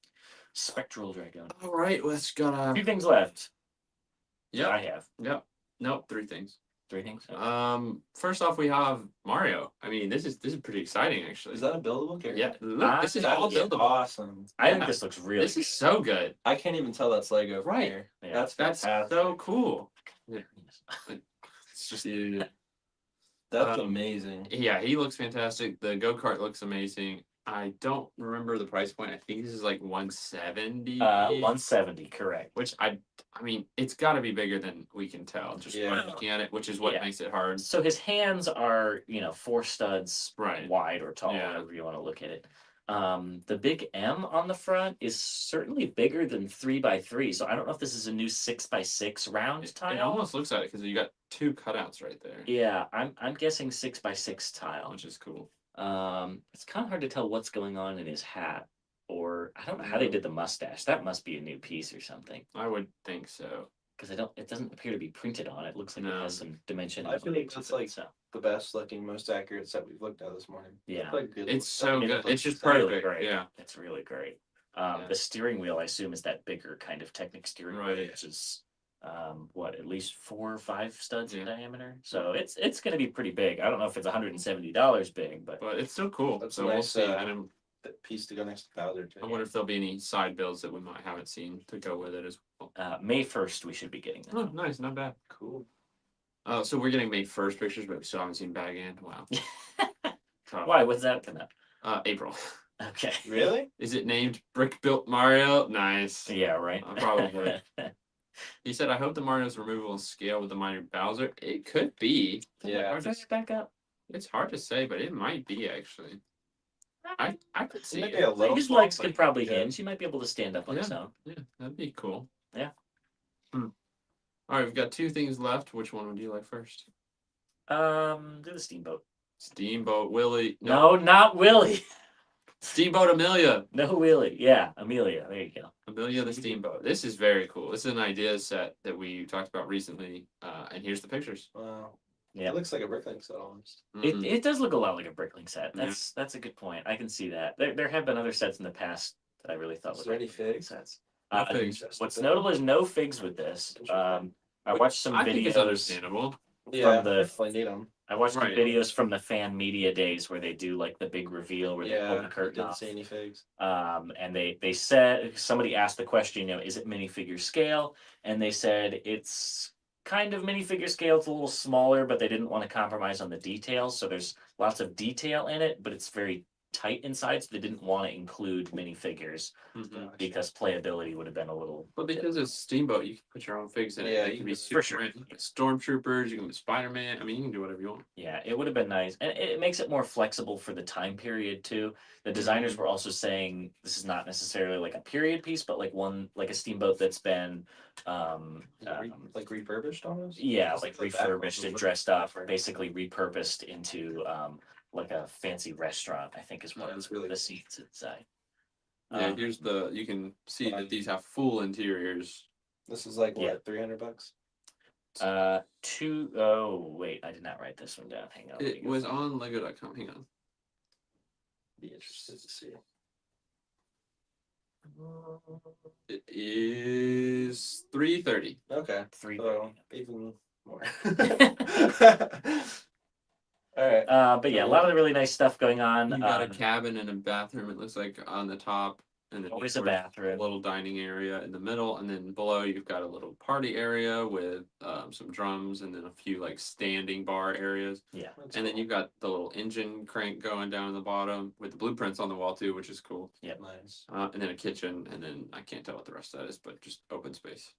S1: Spectral Dragon.
S2: All right, let's go.
S1: 2 things left.
S2: Yeah,
S1: I have.
S2: Yep. Nope. 3 things.
S1: 3 things.
S2: First off, we have Mario. I mean, this is pretty exciting, actually.
S3: Is that a buildable character?
S2: Yeah. Look, this is all
S3: That's
S2: buildable.
S3: awesome.
S1: I think this looks really.
S2: This is so good.
S3: I can't even tell that's Lego from
S2: Right.
S3: here.
S1: Yeah.
S3: That's
S2: That's
S3: fantastic.
S2: so cool. Yeah. It's just
S3: That's amazing.
S2: Yeah, he looks fantastic. The go-kart looks amazing. I don't remember the price point. I think this is like 170.
S1: 170, correct.
S2: Which I mean, it's got to be bigger than we can tell just
S3: Yeah.
S2: by looking at it, which is what
S1: Yeah.
S2: makes it hard.
S1: So his hands are, 4 studs
S2: Right.
S1: wide or tall,
S2: Yeah.
S1: however you want to look at it. The big M on the front is certainly bigger than 3x3. So I don't know if this is a new 6x6 round
S2: It
S1: tile.
S2: almost looks like it because you got 2 cutouts right there,
S1: Yeah, I'm guessing 6x6 tile.
S2: which is cool.
S1: It's kind of hard to tell what's going on in his hat, or I don't know how they did the mustache. That must be a new piece or something,
S2: I would think so.
S1: because it doesn't appear to be printed on. It looks like it
S2: No.
S1: has some dimension.
S3: I feel like that's like
S1: so.
S3: the best looking, most accurate set we've looked at this morning.
S1: Yeah.
S3: It's like good.
S2: It's so
S1: It
S2: good.
S1: looks
S2: It's just
S1: really
S2: perfect.
S1: great.
S2: Yeah.
S1: It's really great.
S2: Yeah.
S1: The steering wheel, I assume, is that bigger kind of Technic steering wheel,
S2: Right.
S1: which is at least 4 or 5 studs in
S2: Yeah.
S1: diameter. So it's going to be pretty big. I don't know if it's $170 big, but
S2: But it's still cool.
S3: That's
S2: so
S3: a
S2: we'll
S3: nice,
S2: see. And
S3: That piece to go next to Bowser too.
S2: I wonder if there'll be any side builds that we might haven't seen to go with it as well.
S1: May 1st we should be getting them.
S2: Oh, nice. Not bad.
S3: Cool.
S2: So we're getting May 1st pictures, but we still haven't seen Bag End. Wow. Tough.
S1: Why? What's that come out?
S2: April.
S1: Okay.
S3: Really?
S2: Is it named Brick Built Mario? Nice.
S1: Yeah, right.
S2: Probably. He said, I hope the Mario's removal will scale with the minor Bowser. It could be.
S3: Yeah.
S1: Or does it back up?
S2: It's hard to say, but it might be actually. I could see
S3: Maybe
S2: it.
S3: a little.
S1: His
S3: small,
S1: legs
S3: but-
S1: could probably
S3: yeah.
S1: hinge. He might be able to stand up on his own.
S2: Yeah, that'd be cool.
S1: Yeah.
S2: All right, we've got 2 things left. Which one would you like first?
S1: Do the steamboat.
S2: Steamboat Willie.
S1: No, not Willie.
S2: Steamboat Amelia.
S1: No Willie. Yeah, Amelia. There you go.
S2: Amelia the Steamboat. This is very cool. This is an idea set that we talked about recently. And here's the pictures.
S3: Wow.
S1: Yeah.
S3: It looks like a Bricklink set almost.
S2: Mhm.
S1: It does look a lot like a Bricklink set.
S2: Yeah.
S1: That's a good point. I can see that. There have been other sets in the past that I really thought
S3: Is
S1: looked
S3: there
S1: like
S3: any
S1: Bricklink
S3: figs?
S1: sets.
S2: No figs.
S1: What's notable is no figs with this. I watched some
S2: I think it's
S1: videos.
S2: understandable.
S3: Yeah,
S1: the-
S3: definitely need them.
S1: I watched
S2: Right.
S1: the videos from the fan media days where they do like the big reveal where they pull
S3: Yeah,
S1: the
S3: I
S1: curtain
S3: didn't
S1: off.
S3: see any figs.
S1: And they said somebody asked the question, is it minifigure scale? And they said it's kind of minifigure scale. It's a little smaller, but they didn't want to compromise on the details. So there's lots of detail in it, but it's very tight inside. So they didn't want to include minifigures
S2: Mhm.
S1: because playability would have been a little.
S2: But because it's Steamboat, you can put your own figs in it.
S3: Yeah,
S2: They
S3: you
S2: can be
S3: can-
S2: super
S1: for sure.
S2: you can be Stormtroopers, you can be Spider-Man. I mean, you can do whatever you want.
S1: Yeah, it would have been nice, and it makes it more flexible for the time period too. The designers were also saying this is not necessarily like a period piece, but like a steamboat that's been,
S3: Like refurbished almost?
S1: yeah,
S3: Just
S1: like
S3: the back
S1: refurbished and
S3: was
S1: dressed up,
S3: different.
S1: basically repurposed into like a fancy restaurant. I think is
S3: Yeah,
S1: what
S3: that's really
S1: the
S3: cool.
S1: scenes inside.
S2: Yeah, here's you can see that these have full interiors.
S3: This is like
S1: Yeah.
S3: what, $300?
S1: Oh wait, I did not write this one down. Hang on. let me
S2: It
S1: go
S2: was
S1: find
S2: on Lego.com. Hang on.
S3: Be interested to see.
S2: It is 330.
S3: Okay.
S1: Three.
S3: So even more. All right.
S1: But yeah, a lot of the really nice stuff going on.
S2: You got a cabin and a bathroom, it looks like, on the top. and then
S1: Always a
S2: of course,
S1: bathroom.
S2: a little dining area in the middle, and then below you've got a little party area with some drums, and then a few like standing bar areas.
S1: Yeah.
S2: And then you've got the little engine crank going down in the bottom with the blueprints on the wall too, which is cool.
S1: Yep.
S3: Nice.
S2: And then a kitchen, and then I can't tell what the rest of that is, but just open space.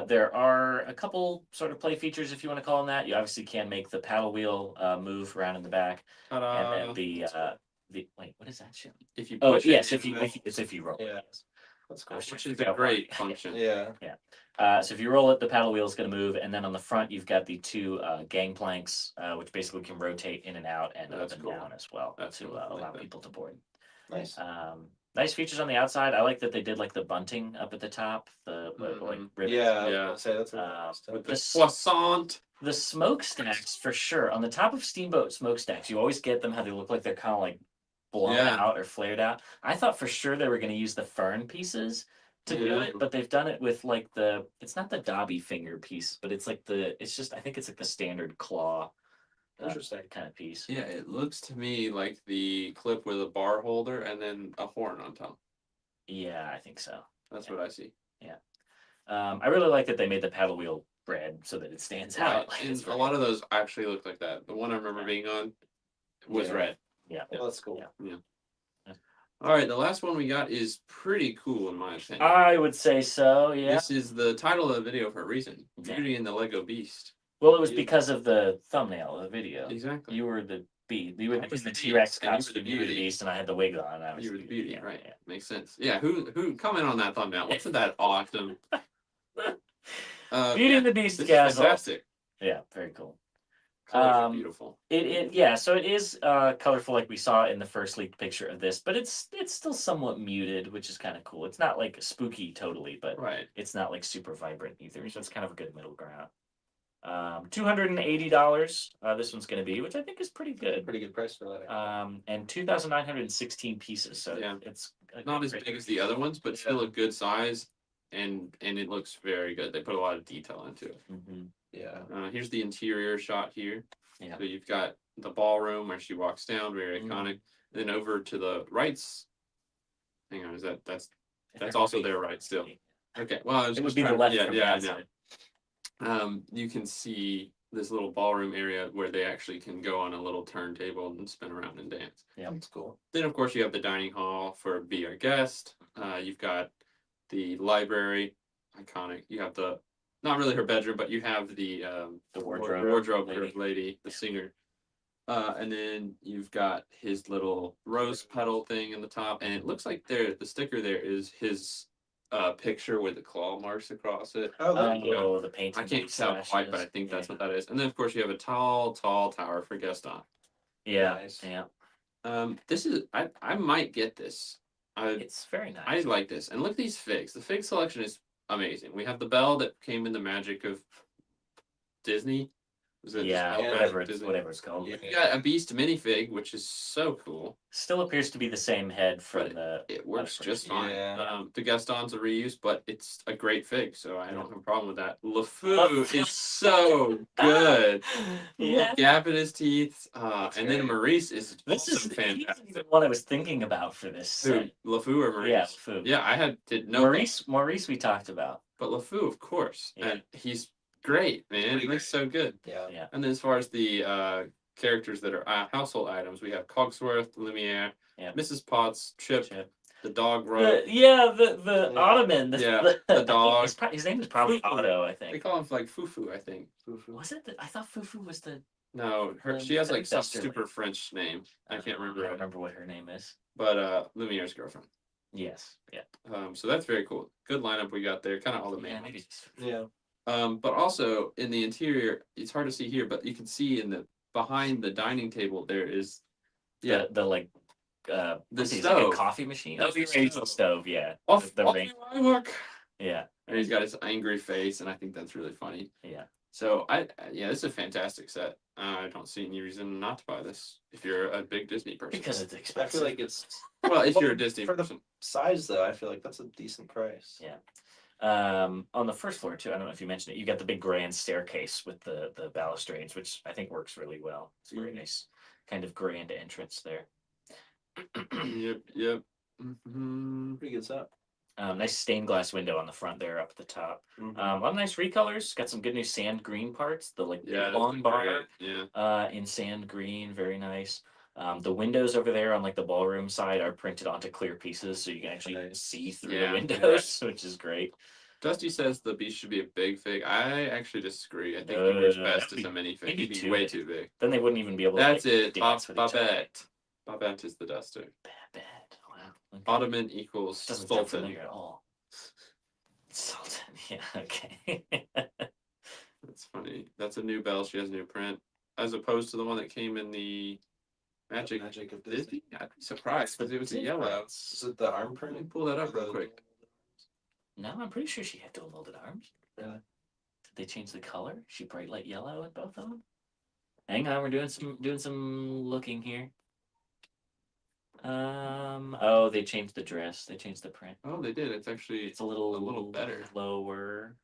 S1: There are a couple sort of play features, if you want to call them that. You obviously can make the paddle wheel move around in the back, and then the wait, what is that shit?
S2: If you
S1: Oh
S2: push
S1: yes,
S2: it,
S1: if you roll.
S3: Yeah.
S1: It.
S3: That's cool.
S2: which is a great function.
S3: Yeah.
S1: So if you roll it, the paddle wheel is going to move, and then on the front you've got the two gang planks, which basically can rotate in and out and
S2: That's
S1: up and
S2: cool.
S1: down as well
S2: That's
S1: to
S2: cool. I like
S1: allow
S2: that.
S1: people to board.
S3: Nice.
S1: Nice features on the outside. I like that they did like the bunting up at the top, the like ribbons.
S3: Yeah. I was
S2: Yeah.
S3: gonna say that's really
S1: Uh,
S3: nice too.
S2: With the
S1: This-
S2: croissant.
S1: The smokestacks for sure. On the top of Steamboat smokestacks, you always get them how they look like they're kind of like blown
S2: Yeah.
S1: out or flared out. I thought for sure they were going to use the fern pieces to do
S2: Yeah.
S1: it, but they've done it with like it's not the Dobby finger piece, but it's like it's just, I think it's like the standard claw
S3: Interesting.
S1: kind of piece.
S2: Yeah, it looks to me like the clip with a bar holder and then a horn on top.
S1: Yeah, I think so.
S2: That's what I see.
S1: I really like that they made the paddle wheel red so that it stands
S2: Right,
S1: out. Like
S2: and
S1: it's
S2: a lot of those actually look like that. The one I remember being on was
S3: Yeah.
S2: red.
S1: yeah.
S3: Well, that's cool.
S1: Yeah.
S2: All right, the last one we got is pretty cool in my opinion.
S1: I would say so. Yeah.
S2: This is the title of the video for a reason.
S1: Yeah.
S2: Beauty and the Lego Beast.
S1: Well, it was
S3: You-
S1: because of the thumbnail of the video.
S2: Exactly.
S1: You were the beast. You were
S2: I was
S1: the
S2: the
S1: T-Rex
S2: beast, and you were the
S1: costume. You were the
S2: beauty.
S1: beast, and I had the wig on. I was
S2: You were the beauty,
S1: yeah,
S2: right?
S1: yeah.
S2: Makes sense. Yeah, who comment on that thumbnail? Wasn't that awesome?
S1: Beauty and the
S2: this
S1: Beast
S2: is
S1: castle.
S2: fantastic.
S1: Yeah, very cool.
S2: Colors are beautiful.
S1: So it is colorful like we saw in the first leaked picture of this, but it's still somewhat muted, which is kind of cool. It's not like spooky totally, but
S2: Right.
S1: it's not like super vibrant either. So it's kind of a good middle ground. $280. This one's going to be, which I think is pretty good.
S3: Pretty good price for that.
S1: And 2,916 pieces. So
S2: Yeah.
S1: it's a
S2: Not as
S1: great-
S2: big as the other ones, but still a good size, and it looks very good. They put a lot of detail into it.
S1: Mhm.
S3: Yeah.
S2: Here's the interior shot here.
S1: Yeah.
S2: So you've got the ballroom where she walks down, very
S1: Mhm.
S2: iconic. Then over to the rights. Hang on, that's
S1: If
S2: that's
S1: they're
S2: also
S1: gonna be-
S2: there, right? Still. Okay. Well, I was
S1: It would
S2: just
S1: be the
S2: trying-
S1: left
S2: Yeah,
S1: from
S2: yeah, I
S1: that
S2: know.
S1: side.
S2: You can see this little ballroom area where they actually can go on a little turntable and spin around and dance.
S1: Yeah.
S3: That's cool.
S2: Then, of course, you have the dining hall for Be Our Guest. You've got the library, iconic. You have not really her bedroom, but you have the wardrobe lady, the singer. And then you've got his little rose petal thing in the top, and it looks like the sticker there is his picture with the claw marks across it.
S3: Oh, that's cool.
S1: Oh, the painting.
S2: I can't tell quite, but I think that's what that is. And then, of course, you have a tall tower for Gaston.
S1: Yeah.
S3: Nice.
S1: Yeah.
S2: This is I might get this.
S1: It's very
S2: I
S1: nice.
S2: like this. And look at these figs. The fig selection is amazing. We have the bell that came in the magic of Disney. Was it
S1: Yeah,
S2: just
S1: whatever
S2: Disney?
S1: it's called.
S3: Yeah.
S2: You got a Beast minifig, which is so cool.
S1: Still appears to be the same head from
S2: But
S1: the.
S2: It works
S1: first.
S2: just fine.
S3: Yeah.
S2: The Gaston's a reuse, but it's a great fig, so I don't have a problem with that. LeFou
S1: LeFou.
S2: is so good.
S1: Yeah.
S2: Gap in his teeth. And then
S3: great.
S2: Maurice is
S1: This is
S2: also
S1: he's
S2: fantastic.
S1: the one I was thinking about for this.
S2: Who?
S1: set.
S2: LeFou or Maurice?
S1: Yeah, LeFou.
S2: Yeah, I didn't know.
S1: Maurice, we talked about.
S2: But LeFou, of course.
S1: Yeah.
S2: And he's great, man.
S3: Pretty
S2: He looks so good.
S3: Yeah.
S1: Yeah.
S2: And then as far as the characters that are household items, we have Cogsworth, Lumiere,
S1: Yeah.
S2: Mrs. Potts, Chip,
S1: Chip.
S2: the dog
S1: The
S2: Rogue.
S1: the
S3: Yeah.
S1: ottoman.
S2: Yeah,
S1: the
S2: the dog.
S1: His name is probably
S2: Fufu.
S1: Otto, I
S2: They
S1: think.
S2: call him like Fufu, I think.
S1: Was it? I thought Fufu was the.
S2: No,
S1: Um,
S2: she has
S1: I
S2: like
S1: think
S2: some
S1: that's her
S2: super
S1: name.
S2: French name. I can't
S1: I
S2: remember
S1: don't
S2: it.
S1: remember what her name is.
S2: But Lumiere's girlfriend.
S1: Yes. Yeah.
S2: So that's very cool. Good lineup we got there. Kind of all the main
S1: Yeah,
S2: ones.
S1: maybe it's-
S3: Yeah.
S2: But also in the interior, it's hard to see here, but you can see behind the dining table there is
S1: the like
S2: the
S1: what's he, like
S2: stove.
S1: a coffee machine.
S2: That's
S1: Oh,
S2: the
S1: the
S2: stove.
S1: stove. Yeah.
S2: Off
S1: the ring.
S2: my work.
S1: Yeah.
S2: And he's got his angry face, and I think that's really funny.
S1: Yeah.
S2: So this is a fantastic set. I don't see any reason not to buy this if you're a big Disney person.
S1: Because it's
S3: I
S1: expensive.
S3: feel like it's
S2: well, if
S3: Well,
S2: you're a Disney
S3: for the-
S2: person,
S3: size though. I feel like that's a decent price.
S1: Yeah. On the first floor too. I don't know if you mentioned it. You got the big grand staircase with the balustrades, which I think works really well. It's a very nice kind of grand entrance there.
S2: yep.
S3: Pretty good setup.
S1: Nice stained glass window on the front there up at the top.
S3: Mhm.
S1: A lot of nice recolors. Got some good new sand green parts. The like
S2: Yeah,
S1: long bar
S2: yeah.
S1: in sand green, very nice. The windows over there on like the ballroom side are printed onto clear pieces, so you can actually
S3: Nice.
S1: see through
S2: Yeah,
S1: the windows, which is great.
S2: Dusty says the beast should be a big fig. I actually disagree. I think he works best as a minifig.
S1: maybe
S2: He'd be
S1: too
S2: way
S1: big.
S2: too big.
S1: Then they wouldn't even be able to
S2: That's
S1: like,
S2: it.
S1: dance with each other.
S2: Babette. Babette is the duster.
S1: Babette. Wow. Okay.
S2: Ottoman equals
S1: Doesn't sound
S2: Sultan.
S1: familiar at all. Sultan. Yeah. Okay.
S2: That's funny. That's a new bell. She has a new print, as opposed to the one that came in the Magic
S3: of
S2: Disney. I'd be surprised because it was a yellow.
S3: Is it the arm print?
S2: Let me pull that up real quick.
S1: No, I'm pretty sure she had dual molded arms.
S3: Really?
S1: Did they change the color? Is she bright light yellow in both of them? Hang on, we're doing some looking here. Oh, they changed the dress. They changed the print.
S2: Oh, they did. It's actually
S1: It's a little
S2: better.
S1: lower.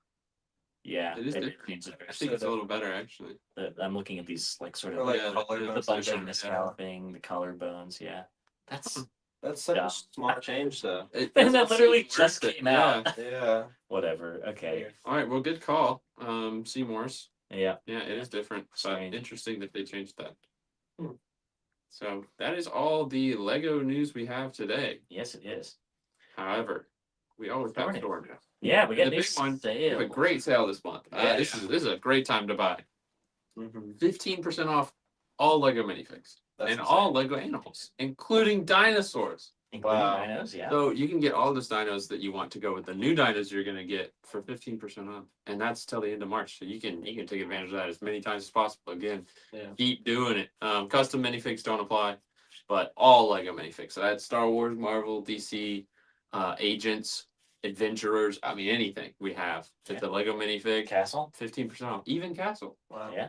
S1: Yeah,
S2: It is
S1: they
S2: different.
S1: changed the
S2: I
S1: dress.
S2: think it's a little better actually.
S1: I'm looking at these like sort
S3: Or
S1: of
S3: like
S2: Yeah,
S3: collarbones
S1: the
S3: are
S1: bunching, the
S3: different,
S1: scalloping, the collarbones. Yeah, that's
S3: That's such
S1: Yeah.
S3: a small change, though.
S1: and
S2: That's
S1: that literally
S2: worth
S1: just
S2: it.
S1: came out.
S3: Yeah.
S1: Whatever. Okay.
S2: All right. Well, good call. Seymour's.
S1: Yeah.
S2: Yeah, it is different. But
S1: Strange.
S2: interesting that they changed that. So that is all the Lego news we have today.
S1: Yes, it is.
S2: However, we always have
S1: Darn it.
S2: store news.
S1: Yeah, we got
S2: The
S1: new
S2: big one. We have a
S1: sale.
S2: great sale this month.
S1: Yeah.
S2: This is a great time to buy.
S3: Mm-hmm.
S2: 15% off all Lego minifigs and all Lego animals, including dinosaurs.
S1: Including
S3: Wow.
S1: dinos, yeah.
S2: So you can get all those dinos that you want to go with the new dinos you're gonna get for 15% off, and that's till the end of March. So you can take advantage of that as many times as possible. Again, keep doing it. Custom minifigs don't apply, but all Lego minifigs. So that's Star Wars, Marvel, DC, Agents, Adventurers. I mean anything we have. It's the Lego minifig.
S1: Castle.
S2: 15% off. Even Castle.
S3: Wow.
S1: Yeah.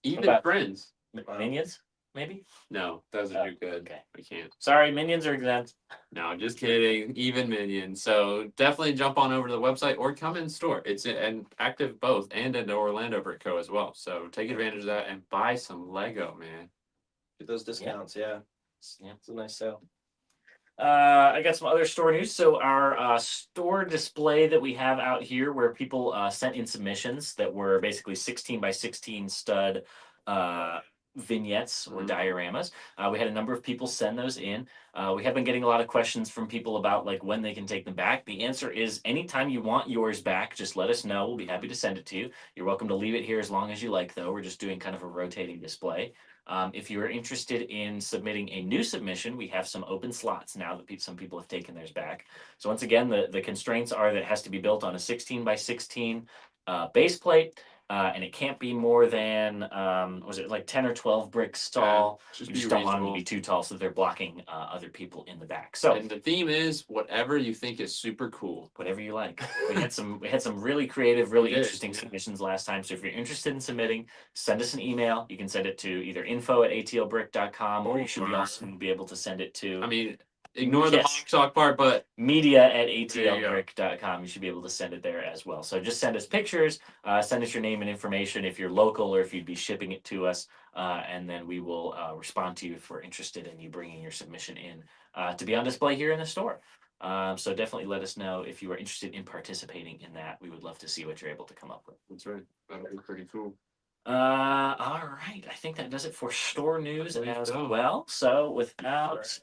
S2: Even
S1: about-
S2: Friends.
S3: Wow.
S1: Minions, maybe.
S2: No, those are too good.
S1: Okay.
S2: We can't.
S1: Sorry, minions are exempt.
S2: No, just kidding. Even Minions. So definitely jump on over to the website or come in store. It's an active both and in Orlando Brick Co as well. So take advantage of that and buy some Lego, man.
S3: Get those discounts, yeah.
S1: Yeah.
S3: It's a nice sale.
S1: I got some other store news. So our store display that we have out here, where people sent in submissions that were basically 16 by 16 stud vignettes or dioramas. We had a number of people send those in. We have been getting a lot of questions from people about like when they can take them back. The answer is anytime you want yours back, just let us know. We'll be happy to send it to you. You're welcome to leave it here as long as you like, though. We're just doing kind of a rotating display. If you are interested in submitting a new submission, we have some open slots now that some people have taken theirs back. So once again, the constraints are that it has to be built on a 16 by 16 base plate. And it can't be more than was it like 10 or 12 bricks tall?
S2: Just
S1: You
S2: be
S1: just don't want them to
S2: reasonable.
S1: be too tall, so they're blocking other people in the back. So
S2: And the theme is whatever you think is super cool.
S1: whatever you like. We had some really creative, really
S2: We did,
S1: interesting
S2: yeah.
S1: submissions last time. So if you're interested in submitting, send us an email. You can send it to either info@atlbrick.com or you should also be able to send it to
S2: I mean, ignore the
S1: Yes.
S2: mock talk part, but
S1: media@atlbrick.com. You should be able to send it there as well. So just send us pictures, send us your name and information if you're local or if you'd be shipping it to us, and then we will respond to you if we're interested in you bringing your submission in to be on display here in the store. So definitely let us know if you are interested in participating in that. We would love to see what you're able to come up with.
S2: that's right. That'll be pretty cool.
S1: All right. I think that does it for store news
S2: I believe
S1: as
S2: so.
S1: well. So without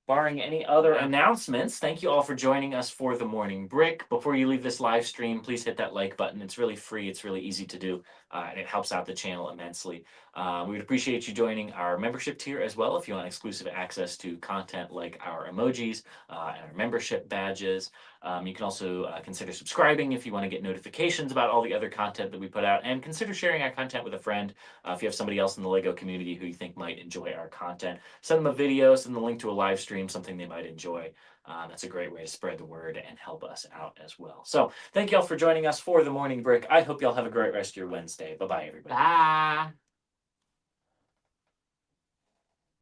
S1: barring any other announcements, thank you all for joining us for the Morning Brick. Before you leave this live stream, please hit that like button. It's really free. It's really easy to do, and it helps out the channel immensely. We would appreciate you joining our membership tier as well if you want exclusive access to content like our emojis and our membership badges. You can also consider subscribing if you want to get notifications about all the other content that we put out, and consider sharing our content with a friend. If you have somebody else in the LEGO community who you think might enjoy our content, send them a video, send them a link to a live stream, something they might enjoy. That's a great way to spread the word and help us out as well. So thank you all for joining us for the Morning Brick. I hope you all have a great rest of your Wednesday. Bye-bye, everybody.
S2: Bye.